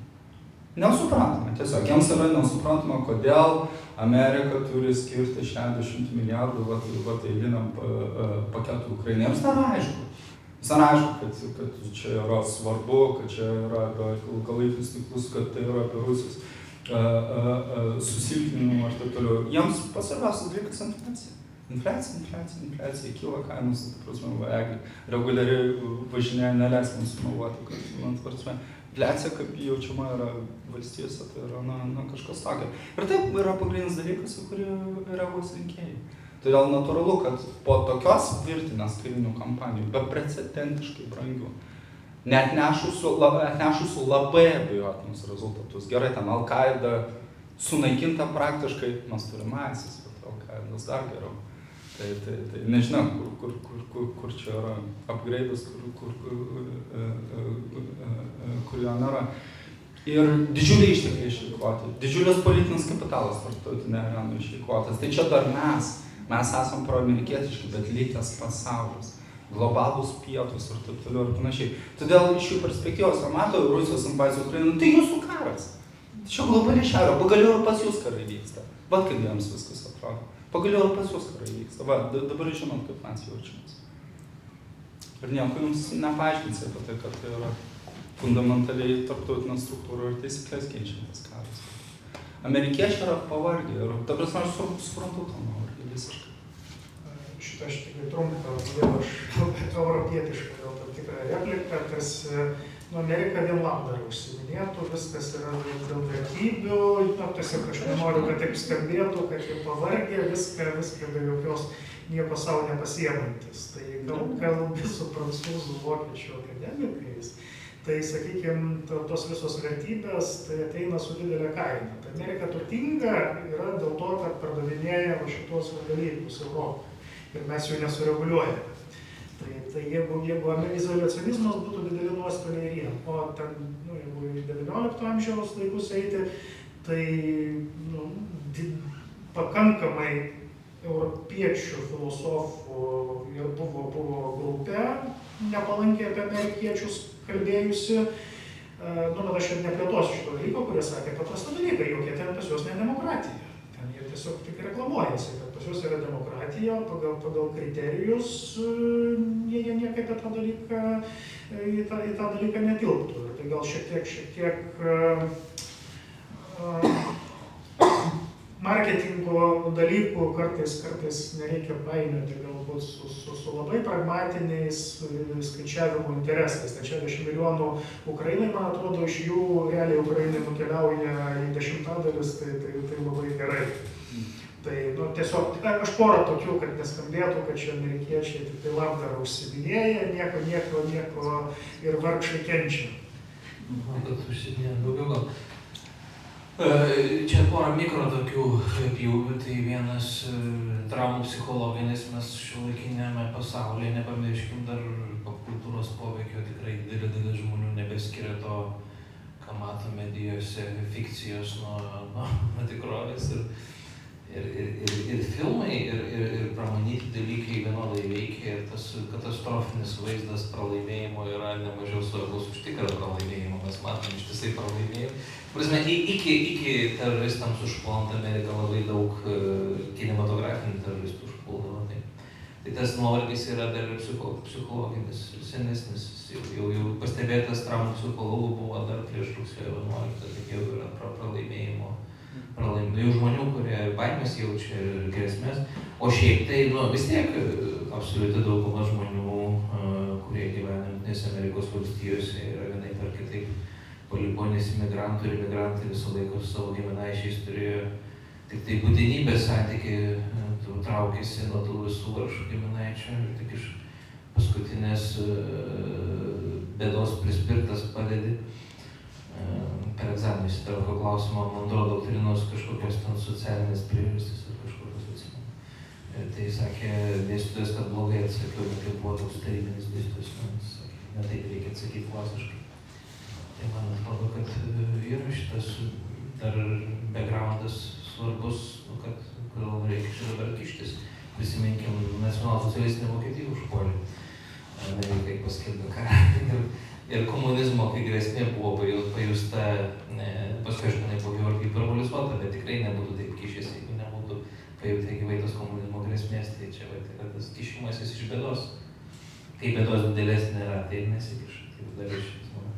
Speaker 4: Nesuprantama, tiesiog jiems yra nesuprantama, kodėl Amerika turi skirti 60 milijardų eiliniam paketui Ukrainai. Jiems nėra aišku. Jis nėra aišku, kad čia yra svarbu, kad čia yra apie ilgalaikius tiklus, kad tai yra apie Rusijos susilpninimą ir taip toliau. Jiems pasvarbiausias dalykas infliacija, kyla kainos, reguliariai važinėja, neleis mums sumeluoti, kad infliacija, kaip jaučiama yra valstijose, tai yra kažkas tokio. Ir taip yra pagrindinis dalykas, į kurį reaguos rinkėjai. Todėl natūralu, kad po tokios virtinės karinių kampanijų, beprecedentiškai brangių, atnešusių labai abejotinus rezultatus. Gerai, ten Al-Qaida sunaikinta praktiškai, mes turime ISIS, bet Al-Qaidas dar geriau. Tai nežinau, kur čia yra upgrade'as, kur jo nėra. Ir didžiuliai ištekliai išeikvoti, didžiulis politinis kapitalas tarptautinė arena išeikvotas. Tai čia dar mes esam proamerikietiški, bet likęs pasaulis, globalūs pietus ir taip toliau ir panašiai. Todėl iš jų perspektyvos, mato Rusijos invazija Ukraina, tai jūsų karas. Tai čia globali šiaurė, pagaliau ir pas jūs karai vyksta. Vat kaip jiems viskas atrodo. Pagaliau ir pas jūs karai vyksta. Va, dabar žinom, kaip mes jaučiamės. Ir nieko jums nepaaiškinsi apie tai, kad tai yra fundamentaliai tarptautinė struktūra ir taisyklės keičiantis karas. Amerikiečiai yra pavargę ir ta prasme aš suprantu tą nuovargį visiškai.
Speaker 6: Šitą aš tikrai trumpą, vėl aš europietišką gal tam tikrą repliką, kas Amerika vien labdarą užsiminėtų, viskas yra dėl vertybių, tiesiog aš nenoriu, kad taip skambėtų, kad jie pavargė, viską be jokios nieko savo nepasiemantis. Tai kalbi su prancūzų, vokiečių akademikais, tai, sakykime, tos visos vertybės tai ateina su didelė kaina. Tai Amerika turtinga yra dėl to, kad pardavinėja šitos dalykus Europoje ir mes jų nesureguliuojame. Tai jeigu izoliacionizmas būtų dideli nuostoliai ir jiem, o ten, jeigu į XIX amžiaus laikus eiti, tai pakankamai europiečių filosofų ir buvo grupė nepalankiai apie amerikiečius kalbėjusi, bet aš ir neplėtosiu šito dalyko, kurie sakė paprastą dalyką, jokie ten pas juos ne demokratija. Ten jie tiesiog tik reklamuojasi, kad pas juos yra demokratija, pagal kriterijus jie niekaip į tą dalyką netilptų. Ir tai gal šiek tiek marketingo dalykų kartais nereikia painioti galbūt su labai pragmatiniais skaičiavimo interesais. 60 milijonų Ukrainai, man atrodo, iš jų realiai Ukrainai nukeliauja į 10%, tai labai gerai. Tai tiesiog, aš porą tokių, kad neskambėtų, kad čia amerikiečiai tik tai labdarą užsiminėja, nieko ir vargšai kenčia.
Speaker 3: Kad užsiminėja daugiau gal. Čia porą mikro tokių pjūvių, tai vienas traumų psichologinis, mes šiuolaikinėme pasaulyje, nepamirškim dar popkultūros poveikio, tikrai didelis žmonių nebeskiria to, ką mato medijose, fikcijos nuo tikrovės. Ir filmai, ir pramanyti dalykai vienodai veikia, ir tas katastrofinis vaizdas pralaimėjimo yra nemažiau svarbus už tikrą pralaimėjimą, mes matom ištisai pralaimėjimą. Prasme, iki teroristams užpuolant Ameriką labai daug kinematografinių teroristų užpuldavo. Tai tas nuovargis yra dar ir psichologinis, senesnis. Jau pastebėtas traumų psichologų buvo dar prieš rugsėjo 11, tai jau yra pralaimėjimo. Jau žmonių, kurie baimės jaučia ir grėsmės, o šiaip tai vis tiek absoliuti dauguma žmonių, kurie gyvena Jungtinėse Amerikos valstijose, yra vienaip ar kitaip paligonys imigrantų ir imigrantai visą laiką su savo giminaičiais turėjo tik tai būtinybės santykiai, traukėsi nuo tų visų vargšų giminaičių ir tik iš paskutinės bėdos prispirtas padedi. Per egzaminą įsitraukiau klausimą, Monro doktrinos kažkokios ten socialinės priežastys ar kažkokios atsimenu. Tai sakė dėstytojas, kad blogai atsakiau, bet tai buvo toks tarybinis dėstytojas, sakė, ne taip reikia atsakyti klasiškai. Tai man atrodo, kad yra šitas dar backgroundas svarbus, kad kodėl reikia čia dabar kištis. Prisiminkim, nacionalsocialistinė Vokietija užpuolė Amerikai paskelbė karą. Ir komunizmo, kai grėsmė buvo pajusta, paskui aišku, jinai buvo hiperbolizuota, bet tikrai nebūtų taip kišęs, jeigu nebūtų pajutę gyvai tos komunizmo grėsmės, tai čia yra tas kišimasis iš bėdos. Kai bėdos didelės nėra, tai nesikiša, tai dar iš esmės.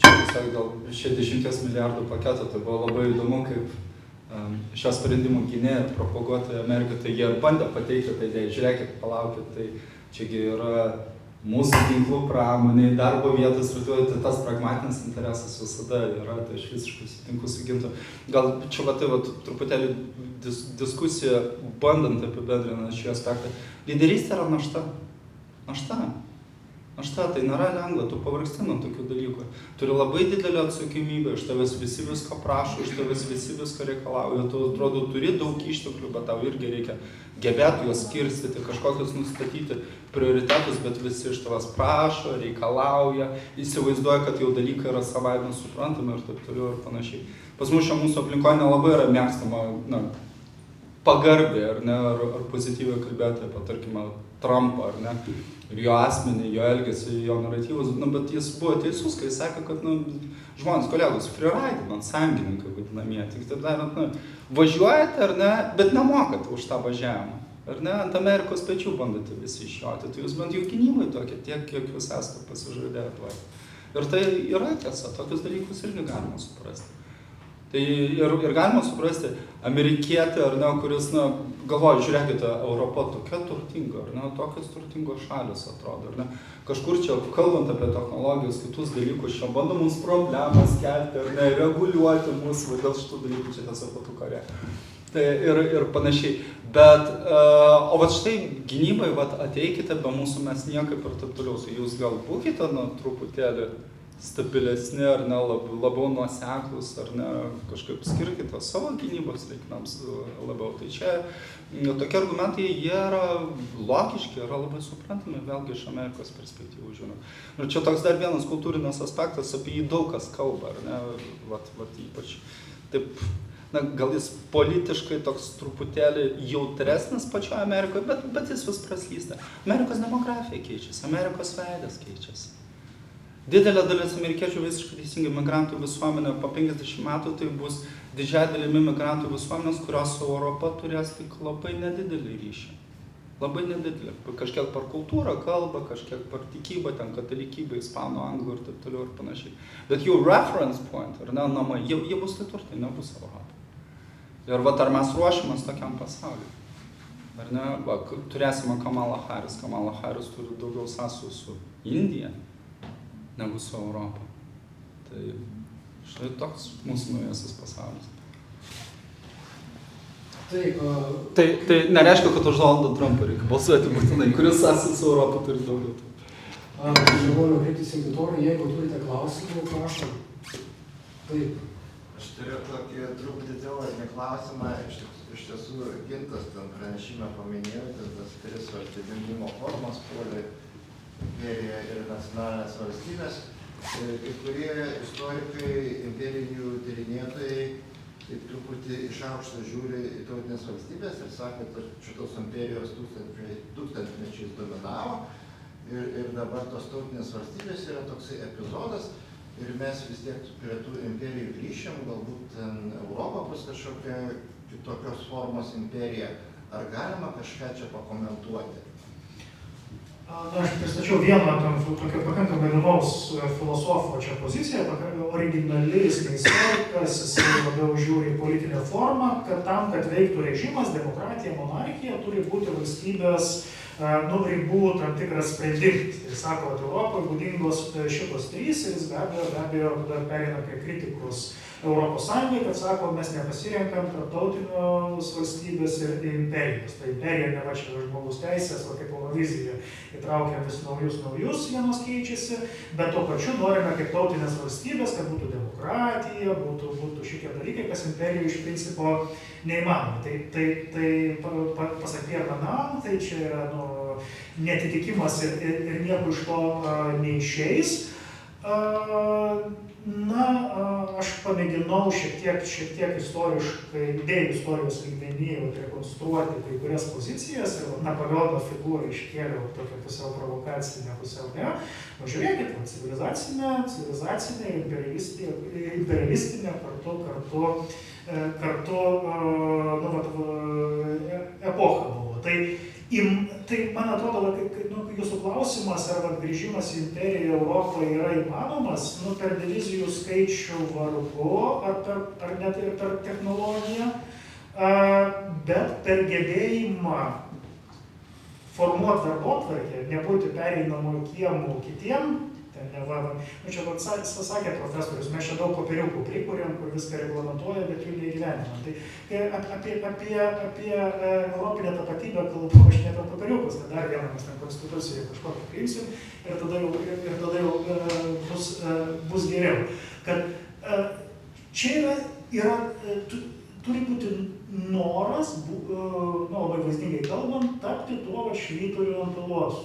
Speaker 4: Čia tiesiog dėl 60 milijardų paketo, tai buvo labai įdomu, kaip šio sprendimo gynėjai ir propaguotojai Amerikoje, tai jie bandė pateikti tą idėją, žiūrėkit, palaukit, tai čiagi yra mūsų ginklų pramoniai, darbo vietos, tai tas pragmatinis interesas visada yra, tai aš visiškai sutinku su Gintu. Gal čia truputėlį diskusija, bandant apibendrinant šį aspektą. Lyderystė yra našta. Našta, tai nėra lengva, tu pavargsti nuo tokių dalykų. Turi labai didelę atsakomybę, iš tavęs visi visko prašo, iš tavęs visi visko reikalauja. Tu atrodo, turi daug išteklių, bet tau irgi reikia gebėti juos skirstyti, kažkokius nustatyti prioritetus, bet visi iš tavęs prašo, reikalauja, įsivaizduoja, kad jau dalykai yra savaime suprantami ir taip toliau ir panašiai. Pas mus čia mūsų aplinkoje nelabai yra mėgstama pagarbiai ar pozityviai kalbėti apie, tarkime, Trumpą, ar ne, ir jo asmenį, jo elgesį, jo naratyvus, bet jis buvo teisus, kai jis sakė, kad žmonės, kolegos, freeridinant, sąjungininkai vadinamieji, tik taip darant, važiuojate, ar ne, bet nemokate už tą važiavimą, ar ne, ant Amerikos pečių bandote visi išjoti, tai jūs bent jau gynybai tokie, tiek, kiek jūs esate pasižadėję duoti. Ir tai yra tiesa, tokius dalykus irgi galima suprasti. Tai ir galima suprasti, amerikietį, ar ne, kuris, na, galvoja, žiūrėkite, Europa tokia turtinga, ar ne, tokios turtingos šalis atrodo, ar ne. Kažkur čia, kalbant apie technologijos, kitus dalykus, čia bando mums problemas kelti, ar ne, reguliuoti mus, dėl šitų dalykų čia tiesiog patų kare. Tai ir panašiai. Bet, o vat štai gynybai, vat ateikite, be mūsų mes niekaip ir taip toliau. Jūs gal būkite, na, truputėlį stabilesni, ar ne, labiau nuoseklus, ar ne, kažkaip skirkite savo gynybos reikmėms labiau. Tai čia tokie argumentai, jie yra logiški, yra labai suprantami, vėlgi iš Amerikos perspektyvų žiūrint. Ir čia toks dar vienas kultūrinis aspektas, apie jį daug kas kalba, ar ne, vat ypač taip, na, gal jis politiškai toks truputėlį jautresnis pačioje Amerikoje, bet jis vis praslysta. Amerikos demografija keičiasi, Amerikos veidas keičiasi. Didelė dalis amerikiečių visiškai teisingai migrantų visuomenė po 50 metų tai bus didžiąja dalimi migrantų visuomenės, kurios su Europa turės tik labai nedidelį ryšį. Labai nedidelį. Kažkiek per kultūrą, kalbą, kažkiek per tikybą, ten katalikybą, ispanų, anglų ir taip toliau ir panašiai. Bet jų reference point, ar ne, namai, jie bus kitur, tai nebus Europa. Ir vat ar mes ruošiamės tokiam pasauliui. Ar ne, va, turėsime Kamala Harris. Kamala Harris turi daugiau sąsajų su Indija negu su Europa. Tai štai toks mūsų naujasis pasaulis.
Speaker 1: Taip,
Speaker 4: Tai nereiškia, kad už Donaldą Trumpą reikia balsuoti būtinai, kuris sąsajų su Europa turi daugiau.
Speaker 1: aš noriu kreiptis į auditoriją, jeigu turite klausimų, prašom. Taip.
Speaker 7: Aš turiu tokį truputį teorinį klausimą. Iš tiesų, Gintas ten pranešime paminėjo, tas 3 valstybingumo formos - polį, imperija ir nacionalinės valstybės. Kai kurie istorikai, imperijų tyrinėtojai taip truputį iš aukšto žiūri į tautinės valstybės ir sako, kad šitos imperijos tūkstantmečiais dominavo ir dabar tos tautinės valstybės yra toksai epizodas ir mes vis tiek prie tų imperijų grįšim, galbūt Europa bus kažkokia kitokios formos imperija. Ar galima kažką čia pakomentuoti?
Speaker 6: Aš pristačiau vieną tokio pakankamai įdomaus filosofo čia poziciją, originali, jis neistorikas, jis labiau žiūri į politinę formą, kad tam, kad veiktų režimas, demokratija, monarchija, turi būti valstybės ribų tam tikras sprendimas. Tai sako, kad Europoje būdingos šitos 3 ir jis be abejo pereina prie kritikos Europos Sąjungai, kad sako, mes nepasirenkam tarptautinios valstybės ir imperijos. Tai imperija ne va čia žmogaus teisės, o kaip Eurovizija įtraukia vis naujus vienos keičiasi, bet tuo pačiu norime kaip tautinės valstybės, kad būtų demokratija, būtų šitie dalykai, kas imperijų iš principo neįmanoma. Tai pasak Pierre Nana, tai čia yra netitikimas ir nieko iš to neišeis. Aš pamėginau šiek tiek istoriškai, idėjų istorijos lygmenyje rekonstruoti kai kurias pozicijas ir Napoleono figūrą iškėliau tokią pusiau provokacinę, pusiau ne. Žiūrėkit, civilizacinė, imperialistinė kartu epocha buvo. Tai man atrodo, jūsų klausimas ar grįžimas į imperiją Europoje yra įmanomas, per divizijų skaičių vargu, ar net ir per technologiją, bet per gebėjimą formuoti darbotvarkę, nebūti pereinamų kiemų kitiem. Čia sakė profesorius, mes čia daug popieriukų prikūrėm, kur viską reglamentuoja, bet jų neįgyvendinam. Tai apie europinę tapatybę kalbu, aš ne apie popieriukus, kad dar vieną mes ten konstituciją kažkokią priimsim ir tada jau bus geriau. Kad čia turi būti noras, labai vaizdingai kalbant, tapti tuo švyturiu ant uolos,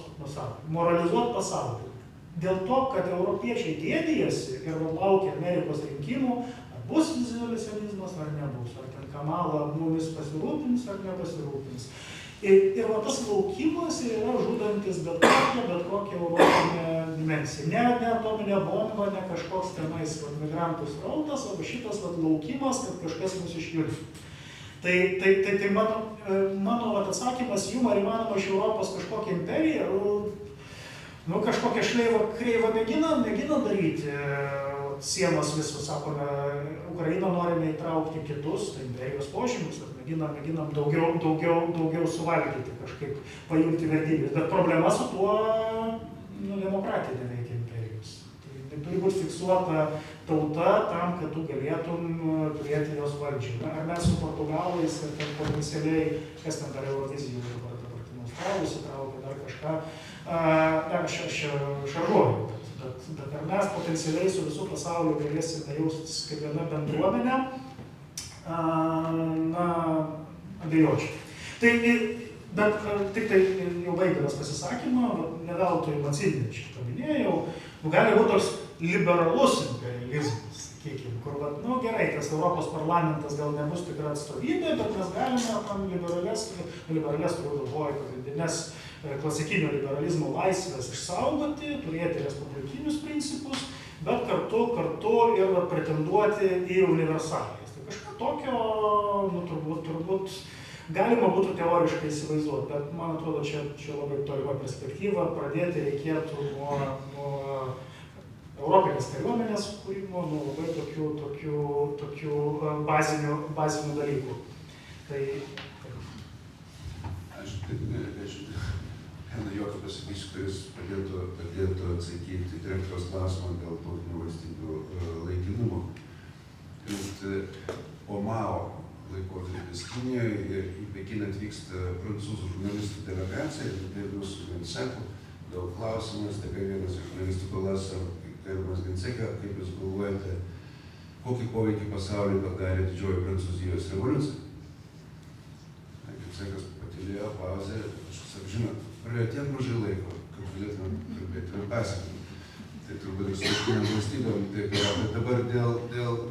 Speaker 6: moralizuoti pasaulį. Dėl to, kad europiečiai gėdijasi ir laukia Amerikos rinkimų, ar bus izoliacionizmas ar nebus, ar ten Kamala mumis pasirūpins ar nepasirūpins. Ir tas laukimas yra žudantis bet kokią europinę dimensiją. Ne atominė bomba, ne kažkoks tenais migrantų srautas, o šitas laukimas, kad kažkas mus išjudintų. Tai mano atsakymas, jum ar įmanoma iš Europos kažkokią imperiją, kažkokią kreivą mėgina daryti sienos visos, sakome, Ukrainą norime įtraukti kitus, tai imperijos požymis, mėginam daugiau suvalgyti, kažkaip pajungti vertybės. Bet problema su tuo, demokratija neveikia imperijos. Tai turi būti fiksuota tauta tam, kad tu galėtum turėti jos valdžią. Ar mes su portugalais, ir ten potencialiai, kas ten dar Eurovizijų dabar Australus įtraukė, dar kažką, aš šaržuoju. Bet ar mes potencialiai su visų pasauliu galėsime jaustis kaip viena bendruomenė, abejočiau. Bet tik tai jau baigdamas pasisakymą, ne veltui Macidį šitą paminėjau, gali būti toks liberalus imperializmas, sakykime, kur, gerai, tas Europos parlamentas gal nebus tikra atstovybė, bet mes galime tam liberalės turiu galvoje pagrindinės klasikinio liberalizmo laisvės išsaugoti, turėti respublikinius principus, bet kartu ir pretenduoti į universalijas. Tai kažką tokio, turbūt galima būtų teoriškai įsivaizduoti, bet man atrodo, čia labai tolima perspektyva, pradėti reikėtų nuo Europinės kariuomenės kūrimo, nuo labai tokių bazinių dalykų. Tai
Speaker 2: aš vieną juoką pasakysiu, kuris padėtų atsakyti direktoriaus klausimą dėl tautinių valstybių laikinumo. Po Mao laikotarpis Kinijoje ir į Pekiną atvyksta prancūzų žurnalistų delegacija, ir interviu su Vincentu, daug klausimas, tai vienas iš žurnalistų klausia, gerbiamas Vinceka, kaip jūs galvojate, kokį poveikį pasauliui padarė didžioji Prancūzijos revoliucija? Vincekas patylėjo, pauzė, aš sakau, žinot, praėjo tiek mažai laiko, kad galėtume kalbėti apie pasekmę. Tai turbūt ir su Jungtinėm valstybėm taip yra, bet dabar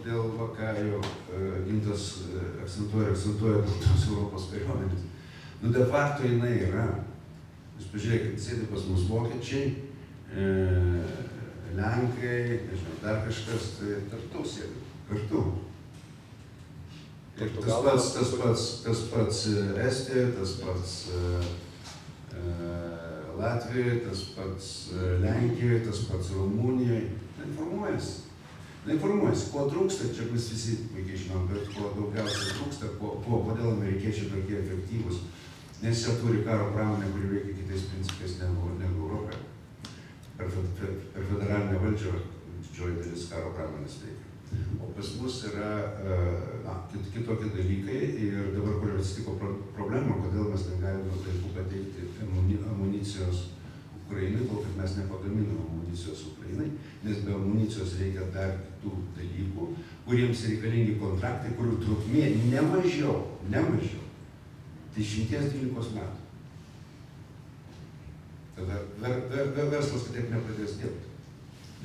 Speaker 2: dėl ką jau Gintas akcentuoja tos Europos kariuomenės. De facto jinai yra. Jūs pažiūrėkit, sėdi pas mus vokiečiai, Lenkai, nežinau, dar kažkas, tai kartu sėdi, kartu. Ir tas pats Estijoje, tas pats Latvijoje, tas pats Lenkijoje, tas pats Rumunijoje. Informuojasi, ko trūksta, čia mes visi puikiai žinom, bet ko daugiausiai trūksta, kodėl amerikiečiai tokie efektyvūs, nes jie turi karo pramonę, kuri veikia kitais principais negu Europoje. Per federalinę valdžią didžioji dalis karo pramonės veikia. O pas mus yra kitokie dalykai ir dabar, kur atsitiko problema, kodėl mes negalime laiku pateikti amunicijos Ukrainai, kol kad mes nepagaminame amunicijos Ukrainai, nes be amunicijos reikia dar kitų dalykų, kuriems reikalingi kontraktai, kurių trukmė ne mažiau, tai 10-12 metų. Tada verslas kitaip nepradės dirbti,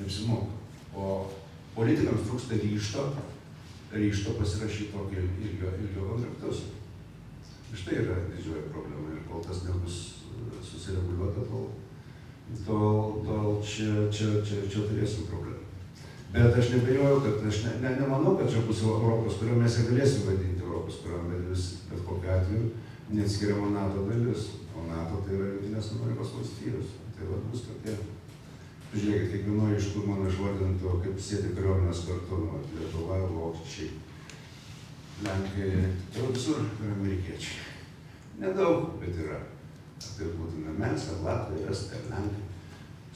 Speaker 2: neapsimoka. O politikams trūksta ryžto pasirašyti tokį ilgio kontraktus. Štai yra didžioji problema ir kol tas nebus susireguliuota, tol čia turėsim problemą. Bet aš nebejoju, kad aš nemanau, kad čia bus Europos kariuomenė, mes ir galėsim vadinti Europos kariuomenė, bet kokiu atveju neatskiriama NATO dalis. O NATO tai yra Jungtinės Amerikos valstijos. Tai bus tokie. Žiūrėkit, kiekvienoje iš kur mano išvardinto, kaip sėdi kariuomenės kartu, Lietuva, vokiečiai, Lenkai, tai visur yra amerikiečiai. Nedaug, bet yra. Ar tai būtume mes, ar Latvija, Estai, ar Lenkai.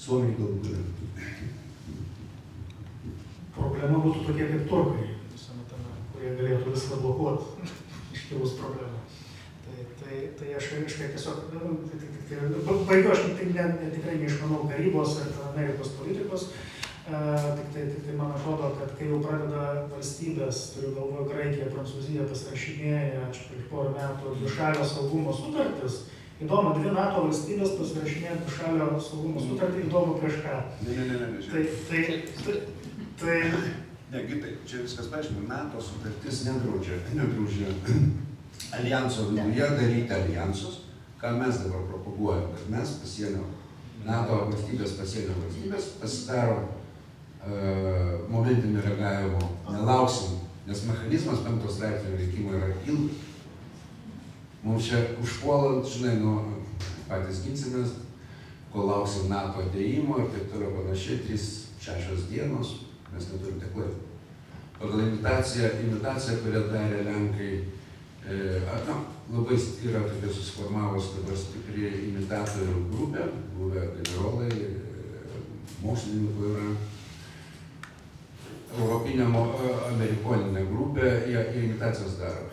Speaker 2: Suomiai galbūt yra.
Speaker 6: Problema būtų tokie kaip turkai, visame tame, kurie galėtų viską blokuoti iškilus problemą. Tai aš tiesiog, baigiu, aš tikrai neišmanau karybos ir Amerikos politikos, tik man atrodo, kad kai jau pradeda valstybės, turiu galvoje Graikija, Prancūzija pasirašinėja prieš porą metų dvišalio saugumo sutartis, įdomu, 2 NATO valstybės pasirašinėja dvišalio saugumo sutartį, įdomu prieš ką.
Speaker 2: Ne, Gitai, čia viskas paaiškina, NATO sutartis nedraudžia alijanso viduje daryti alijansus, ką mes dabar propaguojam, kad mes pasienio, NATO valstybės pasidarom momentinio reagavimo, nelauksim, nes mechanizmas 5 straipsnio veikimo yra ilgas. Mums čia užpuolant, žinai, patys ginsimės, kol lauksim NATO atėjimo ir taip toliau panašiai, 3-6 dienos, mes neturim tiek laiko. Pagal imitaciją, kurią darė Lenkai, labai yra tokia susiformavus dabar stipri imitatorių grupė, buvę generolai, mokslininkų yra, europinė, amerikoninė grupė, jie imitacijas daro.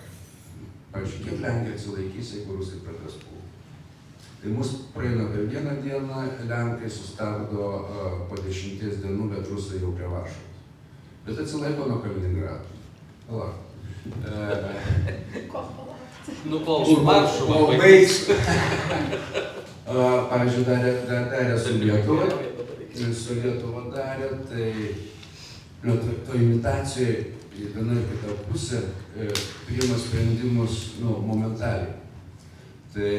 Speaker 2: Pavyzdžiui, kiek Lenkija atsilaikys, jeigu rusai pradės pulti. Tai mus praeina per vieną dieną, Lenkai sustabdo po 10 dienų, bet rusai jau prie Varšuvos. Bet atsilaiko nuo Kaliningrado. Palauk.
Speaker 5: Ko palaukti?
Speaker 3: Nuplaus Varšuvą.
Speaker 2: Baigs. Pavyzdžiui, darė su Lietuva darė, tai to imitacijoje viena ir kita pusė priima sprendimus momentaliai. Tai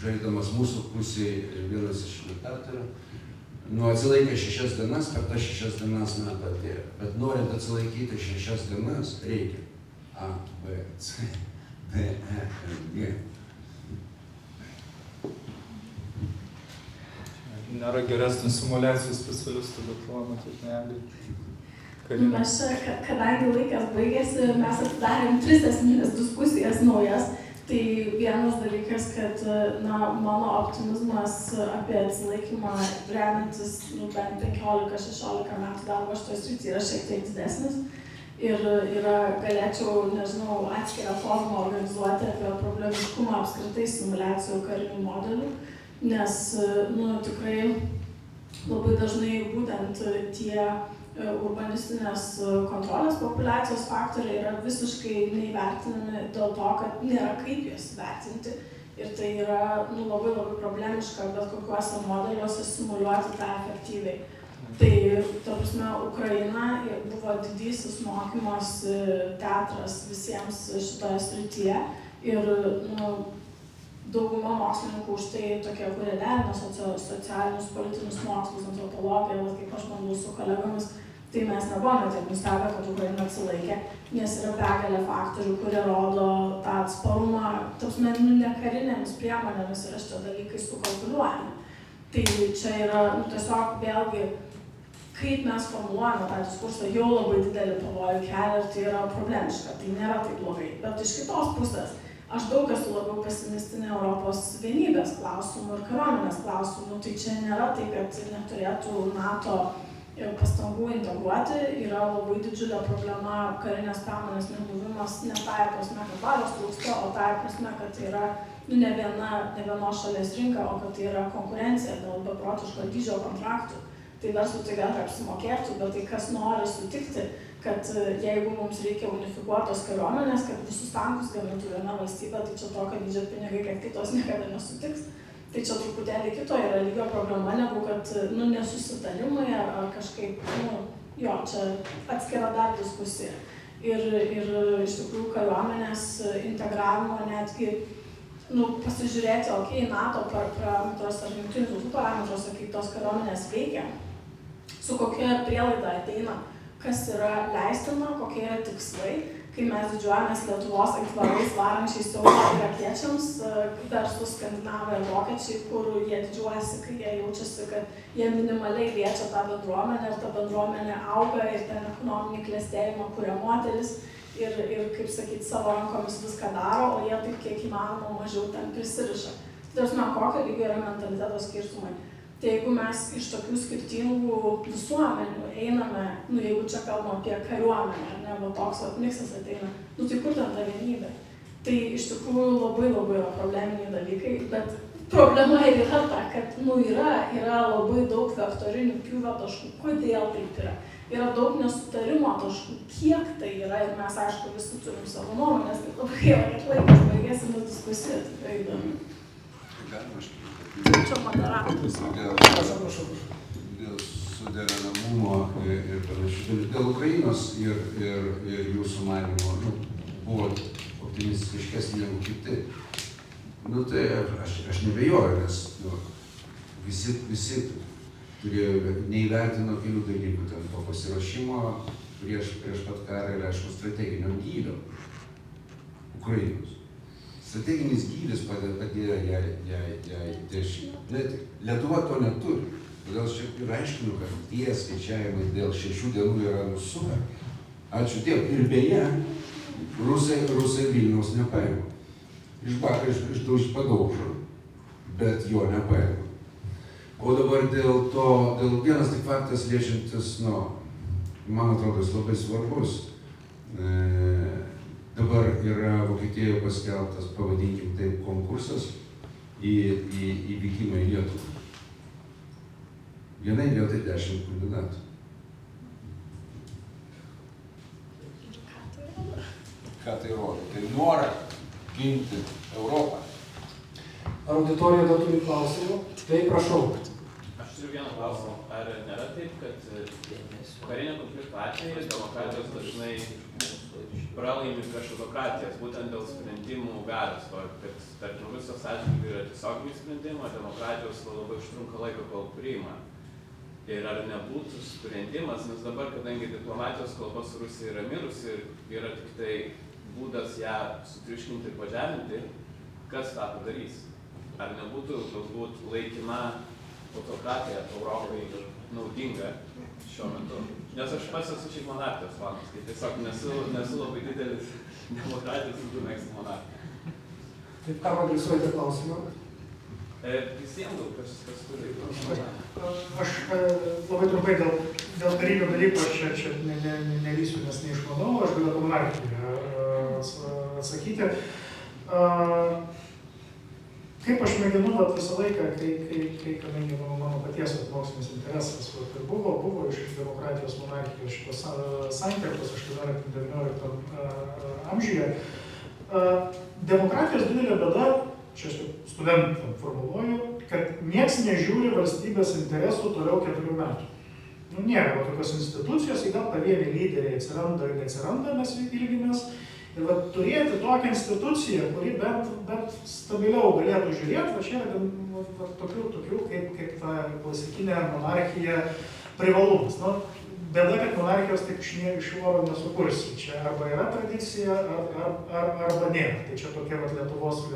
Speaker 2: žaidamas mūsų pusėje vienas iš imitatorių atsilaikė 6 dienas, per tas 6 dienas NATO atėjo. Bet norint atsilaikyti 6 dienas, reikia A, B, C, D, E, F, G.
Speaker 4: Nėra geresnių simuliacijų specialistų, bet tuo matyt negali.
Speaker 5: Mes čia, kadangi laikas baigėsi, mes atidarėm 3 esminės diskusijas naujas. Tai vienas dalykas, kad mano optimizmas apie atsilaikymą remiantis bent 15-16 metų darbo šitoje srityje yra šiek tiek didesnis. Ir galėčiau, nežinau, atskirą formą organizuoti apie problemiškumą apskritai simuliacijų karinių modelių, nes tikrai labai dažnai būtent tie urbanistinės kontrolės populiacijos faktoriai yra visiškai neįvertinami dėl to, kad nėra kaip juos vertinti. Ir tai yra labai problemiška bet kokiuose modeliuose simuliuoti tą efektyviai. Tai, ta prasme, Ukraina buvo didysis mokymas teatras visiems šitoje srityje. Ir dauguma mokslininkų už tai tokie, kurie derina socialinius, politinius mokslus, antropologiją, kaip aš bandau su kolegomis, tai mes nebuvome tiek nustebę, kad Ukraina atsilaikė, nes yra begalė faktorių, kurie rodo tą atsparumą, ne karinėmis priemonėmis yra šitie dalykai sukalkuliuojami. Tai čia yra tiesiog vėlgi, kaip mes formuluojame tą diskursą, jau labai didelį pavojų kelia ir tai yra problemiška, tai nėra taip blogai. Bet iš kitos pusės, aš daug esu labiau pesimistinė Europos vienybės klausimų ir kariuomenės klausimų, tai čia nėra tai, kad neturėtų NATO pastangų integruoti, yra labai didžiulė problema karinės pramonės nebuvimas, ne tai prasme, kad valios trūksta, o tai prasme, kad tai yra ne vienos šalies rinka, o kad tai yra konkurencija dėl beprotiško dydžio kontraktų. Tai verslui tai gal apsimokėtų, bet tai kas nori sutikti, kad jeigu mums reikia unifikuotos kariuomenės, kad visus tankus gamintų viena valstybė, tai čia tokio dydžio pinigai, kad kitos niekada nesutiks. Tai čia truputėlį kito yra lygio problema, negu kad nesusitarimai ar kažkaip, čia atskira dar diskusija. Ir iš tikrųjų kariuomenės integravimo netgi, pasižiūrėti, NATO parametruose ar jungtinių tautų parametruose, kaip tos kariuomenės veikia, su kokia prielaida ateina, kas yra leistina, kokie yra tikslai, kai mes didžiuojamės Lietuvos aitvarais varančiais siaubą irakiečiams versus skandinavai ir vokiečiai, kur jie didžiuojasi, kai jie jaučiasi, kad jie minimaliai liečia tą bendruomenę ir ta bendruomenė auga ir ten ekonominį klestėjimą kuria moteris ir kaip sakyti, savo rankomis viską daro, o jie taip kiek įmanoma mažiau ten prisiriša. Tai kokio lygio yra mentaliteto skirtumai. Tai jeigu mes iš tokių skirtingų visuomenių einame, jeigu čia kalbam apie kariuomenę, ar ne, va toks miksas ateina, tai kur ten ta vienybė? Tai iš tikrųjų labai yra probleminiai dalykai, bet problema yra ta, kad yra labai daug vektorinių pjūvio taškų. Kodėl taip yra? Yra daug nesutarimo taškų, kiek tai yra ir mes, aišku, visi turim savo nuomonės, tai labai gaila, kad laikas baigėsi mūsų diskusija, tikrai įdomi. Čia moderatorius.
Speaker 2: Dėl suderinamumo ir panašių. Dėl Ukrainos ir jūsų manymo buvo optimistiškesnė negu kiti. Tai aš nebejoju, nes visi turėjo neįvertino kelių dalykų, ten to pasiruošimo prieš pat karą ir aišku strateginio gylio Ukrainos. Strateginis gylis padėjo jai dešimtmetį. Lietuva to neturi. Todėl aš čia ir aiškinu, kad tie skaičiavimai dėl 6 dienų yra nusukę. Ačiū Dievui. Ir beje, rusai Vilniaus nepaėmė. Iš padaužo, bet jo nepaėmė. O dabar dėl vienas tik faktas liečiantis, man atrodo, jis labai svarbus. Dabar yra Vokietijoje paskelbtas, pavadinkim taip, konkursas į vykimą į Lietuvą. Vienai vietai 10 kandidatų. Ką tai rodo? Tai norą ginti Europą.
Speaker 1: Ar auditorija dar turi klausimų? Tai prašau.
Speaker 8: Aš turiu vieną klausimą. Ar nėra taip, kad karinio konflikto atveju demokratijos dažnai pralaimi prieš autokratijas, būtent dėl sprendimų galios, kad tarkim Rusijos atžvilgiu yra tiesioginiai sprendimai, o demokratijos labai užtrunka laiko, kol priima. Ir ar nebūtų sprendimas, nes dabar, kadangi diplomatijos kalba su Rusija yra mirusi ir yra tik tai būdas ją sutriuškinti ir pažeminti, kas tą padarys? Ar nebūtų galbūt laikina autokratija Europai naudinga šiuo metu? Nes aš pats esu šiaip monarchijos fanas, tai tiesiog nesu labai didelis demokratijos ir mėgstu monarchiją.
Speaker 1: Taip, kam adresuojate klausimą?
Speaker 8: Visiems daug, kas turi.
Speaker 6: Aš labai trumpai dėl karinių dalykų, aš čia nelysiu, nes neišmanau, aš galiu apie monarchiją atsakyti. Kaip aš mėginu visą laiką, kadangi mano paties mokslinis interesas buvo iš demokratijos monarchijos šitos sankirtos 18-19 amžiuje, demokratijos didelė bėda, čia aš studentam formuluoju, kad nieks nežiūri valstybės interesų toliau 4 metų. Nėra tokios institucijos, gal pavieniai lyderiai atsiranda ir neatsiranda, mes ilgimės. Ir turėti tokią instituciją, kuri bent stabiliau galėtų žiūrėti, čia yra tokių kaip ta klasikinė monarchija privalumas. Bėda, kad monarchijos taip iš oro nesukursi. Čia arba yra tradicija, arba nėra. Tai čia tokia Lietuvos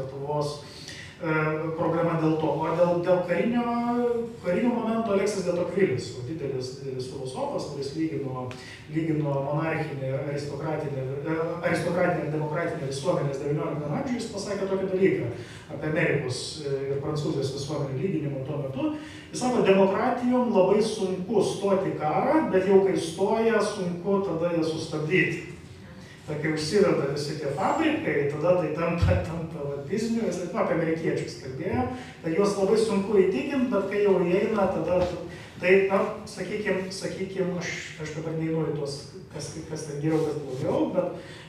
Speaker 6: problema dėl to. O dėl karinio momento Aleksas de Tocquevillis, didelis filosofas, kuris lygino monarchinę, aristokratinę ir demokratinę visuomenės 19 amžiuje, jis pasakė tokį dalyką apie Amerikos ir Prancūzijos visuomenių lyginimą tuo metu. Jis sako, demokratijom labai sunku stoti karą, bet jau kai stoja, sunku tada ją sustabdyti. Tai kai užsiveda visi tie fabrikai, tada tai tampa bizniu, jis apie amerikiečius kalbėjo, tai juos labai sunku įtikinti, bet kai jau įeina, tada, tai, sakykime, aš dabar neįnu į tos, kas ten geriau, kas blogiau,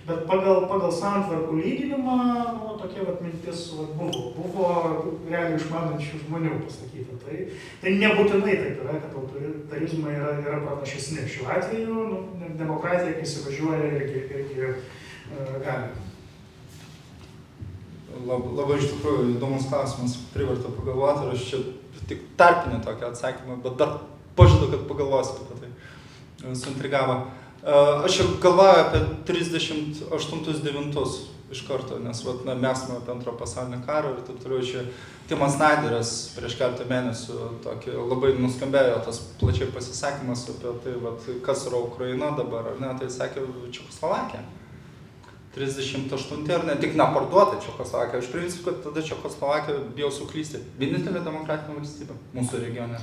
Speaker 6: bet pagal santvarkų lyginimą, tokia mintis buvo realiai išmanančių žmonių pasakyta. Tai nebūtinai taip yra, kad autoritarizmai yra pranašesni. Šiuo atveju demokratija, kai įsivažiuoja, irgi gali.
Speaker 4: Labai iš tikrųjų įdomus klausimas, privertė pagalvoti ir aš čia tik tarpinį tokį atsakymą, bet dar pažadu, kad pagalvosiu apie tai. Suintrigavo. Aš jau galvoju apie 38-9 iš karto, nes mėgsime apie Antrą pasaulinį karą ir taip toliau. Čia Timas Snyderis prieš keletą mėnesių tokį labai nuskambėjo tas plačiai pasisakymas apie tai, kas yra Ukraina dabar, ar ne, tai sakė Čekoslovakija. 38 ir ne tik neparduota Čekoslovakija. Aš priminsiu, kad tada Čekoslovakija bijau suklysti. Vienintelė demokratinė valstybė mūsų regione.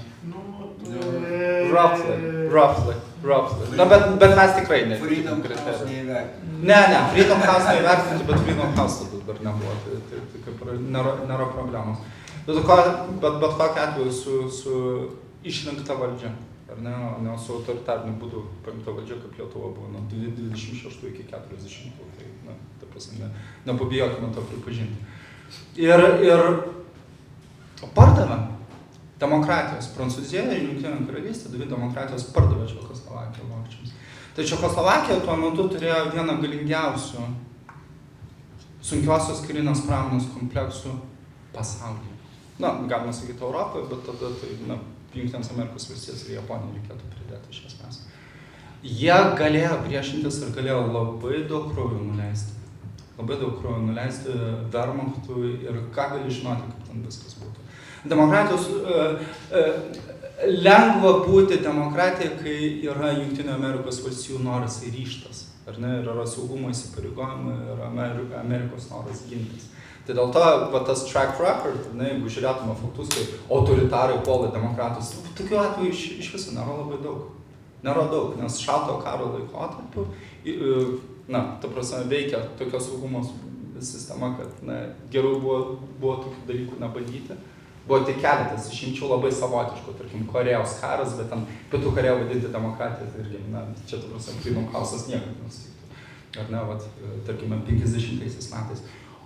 Speaker 4: Roughly. Na, bet mes tikrai ne.
Speaker 2: Freedom House neįvertinti.
Speaker 4: Ne, Freedom House neįvertinti, bet Freedom House tada dar nebuvo. Tai kaip nėra problemos. Bet kokiu atveju su išrinkta valdžia. Ar ne su autoritariniu būdu paimta valdžia, kaip Lietuva buvo nuo 26 iki 40. Tai, ta prasme, nepabijokime to pripažinti. Ir pardavė demokratijos. Prancūzija ir Jungtinė karalystė, dvi demokratijos pardavė Čekoslovakiją vokiečiams. Tai Čekoslovakija tuo metu turėjo vieną galingiausių sunkiosios karinės pramonės kompleksų pasaulyje. Galima sakyti Europoje, bet tada tai, Jungtinės Amerikos valstijos ir Japonija reikėtų pridėti iš esmės. Jie galėjo priešintis ir galėjo labai daug kraujo nuleisti. Labai daug kraujo nuleisti Wehrmachtui ir ką gali žinoti, kaip ten viskas būtų. Demokratijos lengva būti demokratija, kai yra Jungtinių Amerikos valstijų noras ir ryžtas, ar ne, ir yra saugumo įsipareigojimai, ir Amerikos noras gintis. Tai dėl to, va, tas track record, ne, jeigu žiūrėtume faktus, kai autoritarai puola demokratus, tokių atvejų iš viso nėra labai daug. Nėra daug, nes šaltojo karo laikotarpiu, ta prasme, veikia tokia saugumo sistema, kad geriau buvo tokių dalykų nebandyti. Buvo tik keletas išimčių labai savotiškų, tarkim, Korėjos karas, bet ten Pietų Korėją vadinti demokratiją, tai irgi, čia, ta prasme, Krymo chaosas niekad nesutiktų. Ar ne, vat, tarkime, 50-aisiais metais.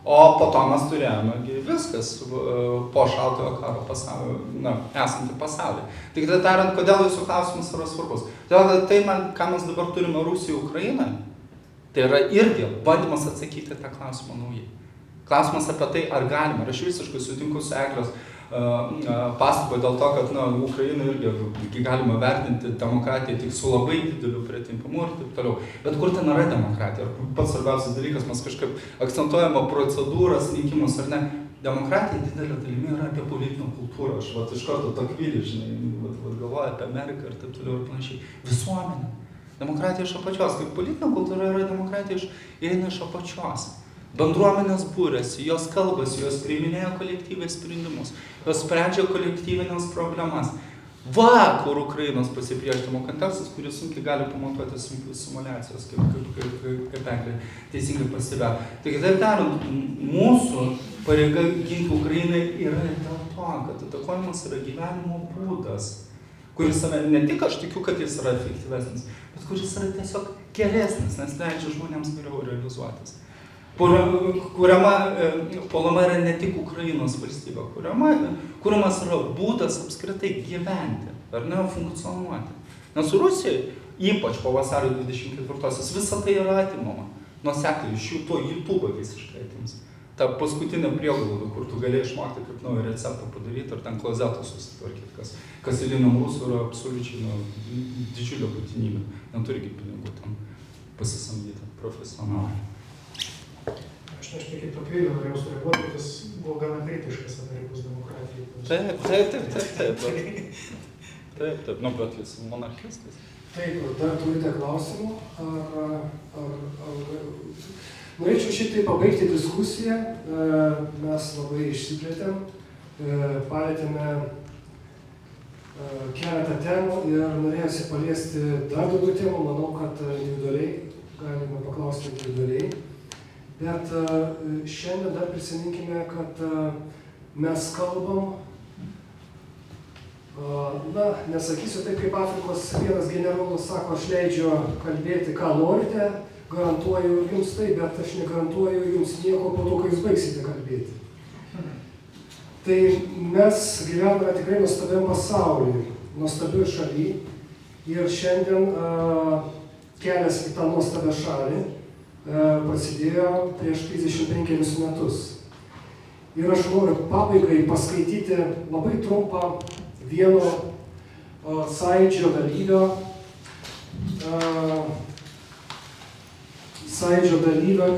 Speaker 4: O po to mes turėjome viskas po šaltojo karo esantį pasaulį. Tai kitaip tariant, kodėl jūsų klausimas yra svarbus? Todėl, tai, ką mes dabar turime Rusijoje, Ukrainoje, tai yra irgi bandymas atsakyti tą klausimą naujai. Klausimas apie tai, ar galima. Ir aš visiškai sutinku su Eglės pastabą dėl to, kad Ukraina irgi galima vertinti demokratiją tik su labai dideliu pretempimu ir taip toliau. Bet kur ten yra demokratija? Ir pats svarbiausias dalykas, mes kažkaip akcentuojame procedūras, rinkimus ar ne. Demokratija didelė dalimi yra apie politinę kultūrą. Aš iš karto tokvylį, galvoju apie Ameriką ir taip toliau ir panašiai. Visuomenė. Demokratija iš apačios. Kaip politinė kultūra yra demokratija eina iš apačios. Bendruomenės būrėsi, jos kalbasi, jos priiminėja kolektyviai sprendimus, jos sprendžia kolektyvinės problemas. Va, kur Ukrainos pasipriešinimo kontekstas, kuris sunkiai gali pamatuoti simuliacijos, kaip Eglė teisingai pastebėjo. Tai kitaip tariant, mūsų pareiga ginti Ukrainai yra dėl to, kad atakuojamas yra gyvenimo būdas, kuris yra, ne tik aš tikiu, kad jis yra efektyvesnis, bet kuris yra tiesiog geresnis, nes leidžia žmonėms geriau realizuotis. Puolama yra ne tik Ukrainos valstybė, kuriamas yra būdas apskritai gyventi, ar ne, funkcionuoti. Nes Rusijai, ypač po vasario 24-osios, visa tai yra atimama. Nuosekliai, iš jų to YouTube visiškai atims. Ta paskutinė prieglauda, kur tu gali išmokti, kaip naują receptą padaryti, ar ten klozetą susitvarkyti, kas eiliniam rusų yra absoliučiai didžiulė būtinybė. Neturigi pinigų tam pasisamdyti profesionalai.
Speaker 6: Aš kaip tokvėlį norėjau sureaguoti, kad jis buvo gana kritiškas Amerikos demokratijai.
Speaker 4: Taip, bet jis monarchistas.
Speaker 1: Taip, dar turite klausimų? Norėčiau šitai pabaigti diskusiją. Mes labai išsiplėtėm, palėtėme keletą temų ir norėjusi paliesti dar daugiau temų. Manau, kad individualiai, galime paklausti individualiai. Bet šiandien dar prisiminkime, kad mes kalbam, nesakysiu taip, kaip Afrikos vienas generolas sako, aš leidžiu kalbėti, ką norite, garantuoju jums tai, bet aš negarantuoju jums nieko po to, kai jūs baigsite kalbėti. Tai mes gyvename tikrai nuostabiam pasaulyje, nuostabioj šaly ir šiandien kelias į tą nuostabią šalį prasidėjo prieš 35 metus. Ir aš noriu pabaigai paskaityti labai trumpą vieno sąjūdžio dalyvio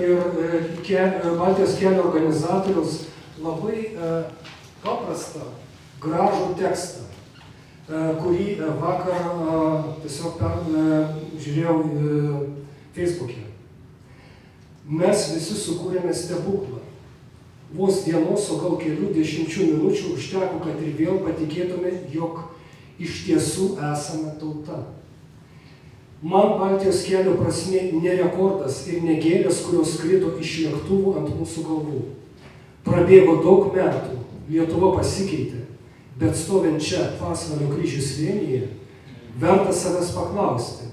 Speaker 1: ir Baltijos kelio organizatoriaus labai paprastą, gražų tekstą, kurį vakar tiesiog žiūrėjau Facebook'e. Mes visi sukūrėme stebuklą. Vos dienos, o gal kelių dešimčių minučių užteko, kad ir vėl patikėtume, jog iš tiesų esame tauta. Man Baltijos kelio prasmė ne rekordas ir ne gėlės, kurios skrido iš lėktuvų ant mūsų galvų. Prabėgo daug metų, Lietuva pasikeitė, bet stovint čia Pasvalio kryžių slėnyje, verta savęs paklausti,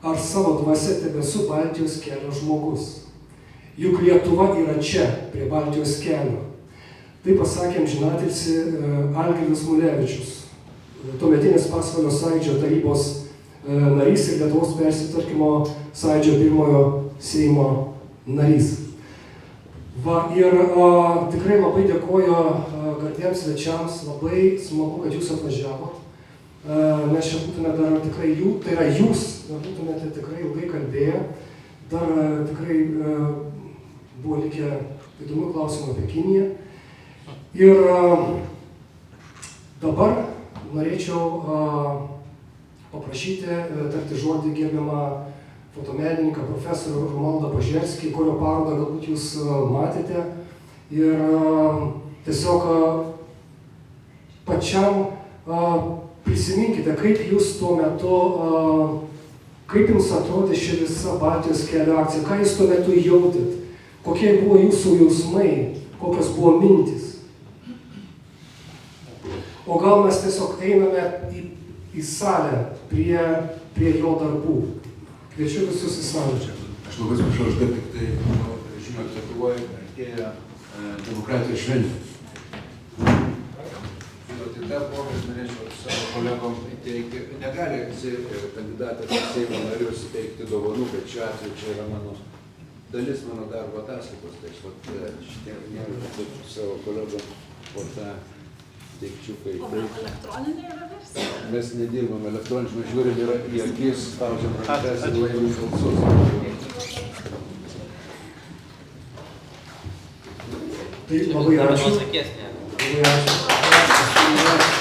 Speaker 1: ar savo dvasia tebesu Baltijos kelio žmogus. Juk Lietuva yra čia, prie Baltijos kelio. Tai pasakė amžinatilsį Algirdas Mulevičius, tuometinis Pasvalio sąjūdžio tarybos narys ir Lietuvos persitvarkymo sąjūdžio pirmojo Seimo narys. Ir tikrai labai dėkoju garbiems svečiams, labai smagu, kad jūs atvažiavot. Mes čia būtume dar tikrai tai yra jūs, būtumėte tikrai ilgai kalbėję, dar tikrai buvo likę įdomių klausimų apie Kiniją. Ir dabar norėčiau paprašyti tarti žodį gerbiamą fotomenininką profesorių Romualdą Požerskį, kurio parodą galbūt jūs matėte. Ir tiesiog pačiam prisiminkite, kaip jūs tuo metu, kaip jums atrodė ši visa Baltijos kelio akcija, ką jūs tuo metu jautėt, kokie buvo jūsų jausmai, kokios buvo mintis. O gal mes tiesiog einame į salę prie jo darbų. Kviečiu visus į salę.
Speaker 2: Aš labai atsiprašau, aš dar tik tai, žinot, Lietuvoje artėja demokratijos šventė. Tai tą progą aš norėčiau savo kolegom įteikti, negali kandidatas į Seimo narius įteikti dovanų, bet šiuo atveju čia yra dalis mano darbo ataskaitos, tai aš šitie noriu savo kolegom po tą teikčiukai.
Speaker 5: O elektroninė yra versija?
Speaker 2: Mes nedirbam elektroniškai, mes žiūrim į akis, spaudžiam rankas ir laimim balsus.
Speaker 1: Tai labai ačiū. Labai ačiū.